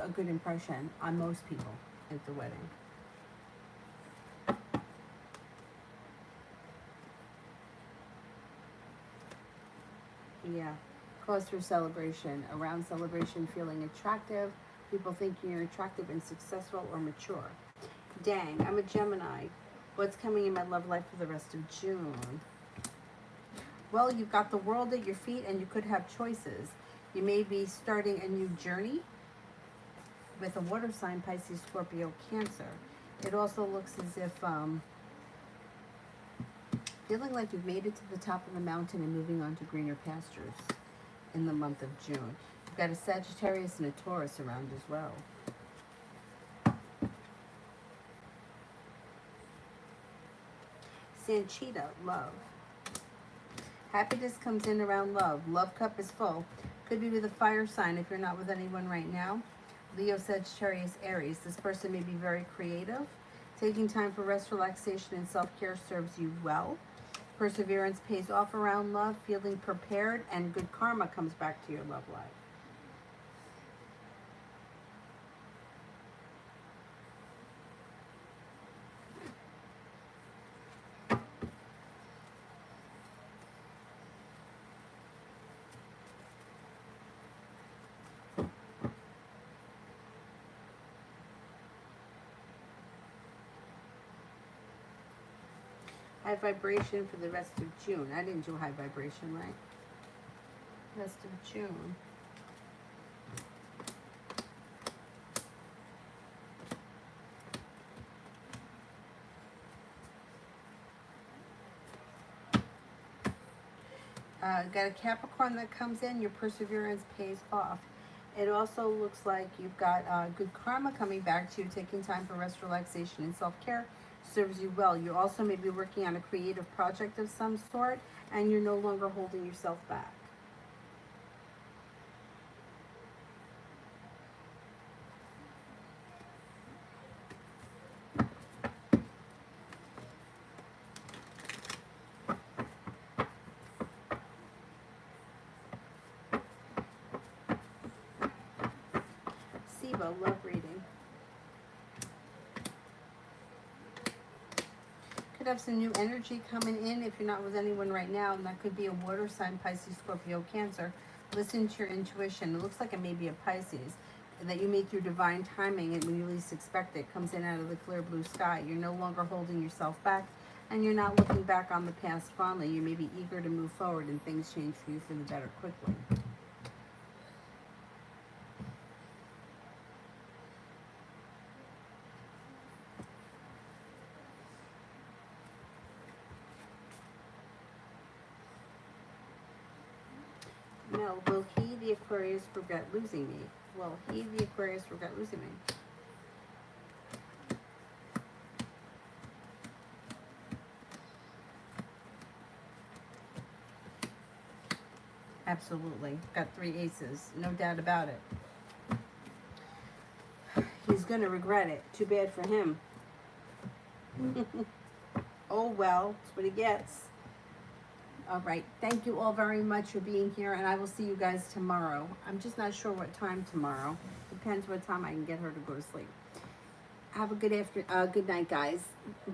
a good impression on most people at the wedding. Yeah, cause for celebration. Around celebration, feeling attractive. People thinking you're attractive and successful or mature. Dang, I'm a Gemini. What's coming in my love life for the rest of June? Well, you've got the world at your feet and you could have choices. You may be starting a new journey with a water sign, Pisces, Scorpio, Cancer. It also looks as if feeling like you've made it to the top of the mountain and moving on to greener pastures in the month of June. You've got a Sagittarius and a Taurus around as well. Sanchita, love. Happiness comes in around love. Love cup is full. Could be with a fire sign if you're not with anyone right now. Leo, Sagittarius, Aries. This person may be very creative. Taking time for rest, relaxation, and self-care serves you well. Perseverance pays off around love. Feeling prepared and good karma comes back to your love life. High vibration for the rest of June. I didn't do high vibration, right? Rest of June. Got a Capricorn that comes in. Your perseverance pays off. It also looks like you've got good karma coming back to you. Taking time for rest, relaxation, and self-care serves you well. You also may be working on a creative project of some sort, and you're no longer holding yourself back. Siva, love reading. Could have some new energy coming in if you're not with anyone right now, and that could be a water sign, Pisces, Scorpio, Cancer. Listen to your intuition. It looks like it may be a Pisces that you meet through divine timing, and when you least expect it, comes in out of the clear blue sky. You're no longer holding yourself back, and you're not looking back on the past fondly. You may be eager to move forward, and things change for you for the better quickly. No, will he, the Aquarius, regret losing me? Will he, the Aquarius, regret losing me? Absolutely. Got 3 aces. No doubt about it. He's going to regret it. Too bad for him. Oh, well. That's what he gets. All right. Thank you all very much for being here, and I will see you guys tomorrow. I'm just not sure what time tomorrow. Depends what time I can get her to go to sleep. Have a good night, guys.